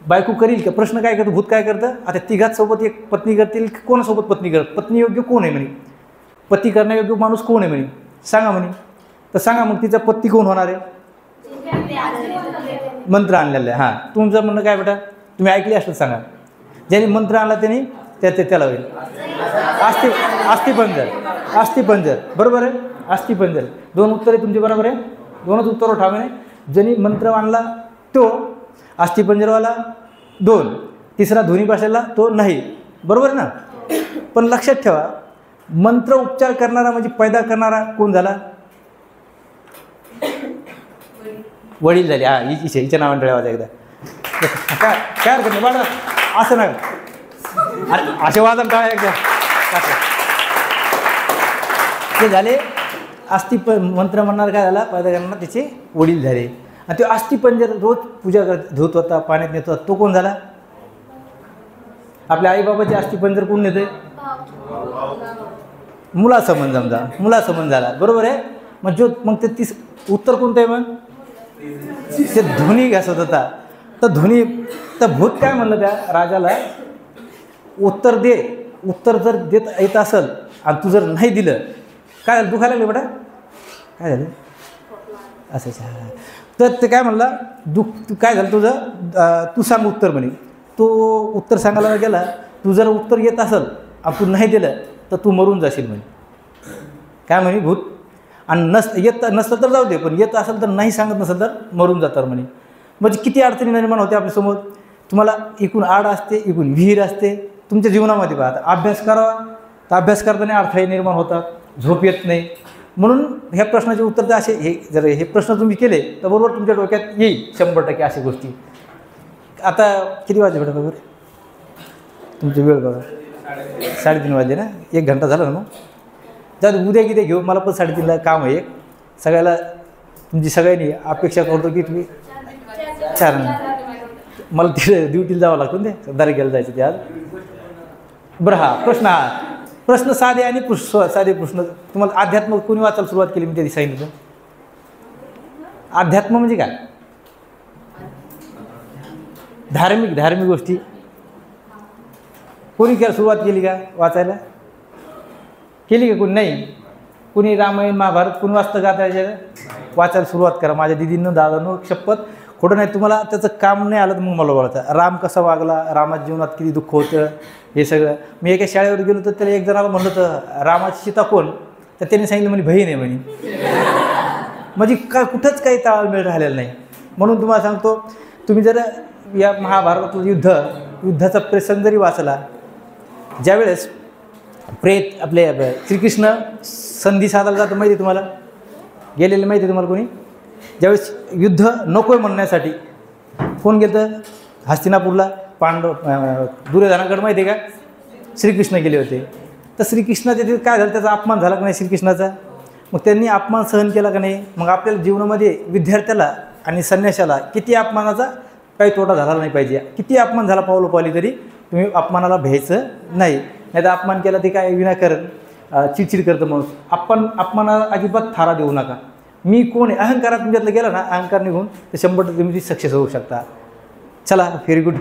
बायको करील का, प्रश्न काय करतो, भूत काय करतं, आता तिघांसोबत एक पत्नी करतील, कोणासोबत पत्नी योग्य कोण आहे म्हणे, पती करण्यायोग्य माणूस कोण आहे म्हणे, सांगा म्हणे. तर सांगा मग तिचा पती कोण होणार आहे, मंत्र आणलेलं आहे. हां, तुमचं म्हणणं काय बेटा, तुम्ही ऐकले असलं सांगा. ज्याने मंत्र आणला त्याने त्याला होईल अस्थिपंजर, बरोबर आहे, अस्थिपंजर. 2 उत्तरे तुमची बरोबर आहे, 2च उत्तरं ठावे. ज्यांनी मंत्र आणला तो अस्थिपंजरवाला 2, तिसरा धुनी बसायला तो नाही, बरोबर ना. पण लक्षात ठेवा, मंत्र उपचार करणारा म्हणजे पैदा करणारा कोण झाला, वडील झाले. हिच्या नावाने ठेवायचा एकदा, काय हरकत नाही बाळा. असं नाही. असे वादन टाळा एकदा. ते झाले मंत्र म्हणणार काय झाला, पैदा त्याचे वडील झाले. आणि तो अस्थिपंजर रोज पूजा धुत होता, पाण्यात नेत होता, तो कोण झाला? आपल्या आईबाबाचे अस्थिपंजर कोण नेते? मुलासंबंध, समजा मुलासंबंध झाला, बरोबर आहे. मग ते उत्तर कोणतं आहे? मग ते धुनी घासत होता. तर धुनी, तर भूत काय म्हणलं त्या राजाला, उत्तर दे. उत्तर जर देत येत असेल आणि तू जर नाही दिलं, काय झालं? दुखायला लागलं बेटा, काय झालं? असं. तर ते काय म्हणला, काय झालं तुझं, तू सांग उत्तर म्हणे. तो उत्तर सांगायला गेला, तू जर उत्तर येत असेल आणि तू नाही दिलं तर तू मरून जाशील म्हणे. काय म्हणे भूत? आणि येत नसलं तर जाऊ दे, पण येत असेल तर, नाही सांगत नसेल तर मरून जातात म्हणे. म्हणजे किती अडचणी निर्माण होते आपल्यासमोर. तुम्हाला इकून आड असते, इकून विहीर असते तुमच्या जीवनामध्ये. पाहता अभ्यास करावा तर अभ्यास करताना अडथळे निर्माण होतात, झोप येत नाही. म्हणून ह्या प्रश्नाचे उत्तर तर असे, जर हे प्रश्न तुम्ही केले तर बरोबर तुमच्या डोक्यात येईल 100% अशा गोष्टी. आता किती वाजले बेटा बरोबर तुमची वेळ? बघा 3:30 वाजले ना, 1 घंटा झाला ना. मग जाऊ उद्या किती घेऊ, मला पण 3:30ला काम आहे. सगळ्याला तुमची सगळ्यांनी अपेक्षा करतो की तुम्ही 4, मला तिथे ड्युटीला जावं लागतं ते दारिकेला जायचं ते आज. बरं, प्रश्न साधे आणि साधे प्रश्न. तुम्हाला अध्यात्म कोणी वाचायला सुरुवात केली मी त्या दिवशी सांगितलं. अध्यात्म म्हणजे काय? धार्मिक गोष्टी कोणी सुरुवात केली का वाचायला? केली का कोणी? नाही. कोणी रामायण महाभारत कोणी वाचतं का? त्याच्या वाचायला सुरुवात करा. माझ्या दिदीनं दादानं शपथ, खोटं नाही. तुम्हाला त्याचं काम नाही आलं तर मग मला बोलायचं, राम कसा वागला, रामाच्या जीवनात किती दुःख होतं, हे सगळं. मी एका शाळेवर गेलो तर त्याला एक जणाला म्हणलं तर रामाची सीता कोण, तर त्यांनी सांगितलं म्हणे बहीण आहे म्हणे. म्हणजे कुठंच काही ताळमेळ राहिलेला नाही. म्हणून तुम्हाला सांगतो, तुम्ही जर या महाभारतातलं युद्धाचा प्रसंग जरी वाचला, ज्यावेळेस आपले श्रीकृष्ण संधी साधायला जातं, माहिती आहे तुम्हाला? गेलेलं माहिती आहे तुम्हाला कोणी? ज्यावेळेस युद्ध नको आहे म्हणण्यासाठी कोण गेलं हस्तिनापूरला? दुर्योधनाकडे माहिती आहे का? श्रीकृष्ण गेले होते. तर श्रीकृष्णाच्या तिथे काय झालं, त्याचा अपमान झाला का नाही श्रीकृष्णाचा? मग त्यांनी अपमान सहन केला का नाही? मग आपल्याला जीवनामध्ये विद्यार्थ्याला आणि संन्याशाला किती अपमानाचा काही तोटा झाला नाही पाहिजे. किती अपमान झाला पावली तरी तुम्ही अपमानाला भ्यायचं नाही. नाही तर अपमान केला ते काय विनाकारण चिडचिड करतं माणूस. अपमानाला अजिबात थारा देऊ नका. मी कोण आहे अहंकारात तुमच्यातलं गेला ना, अहंकार निघून तर 100% तुम्ही सक्सेस होऊ शकता. चला, व्हेरी गुड.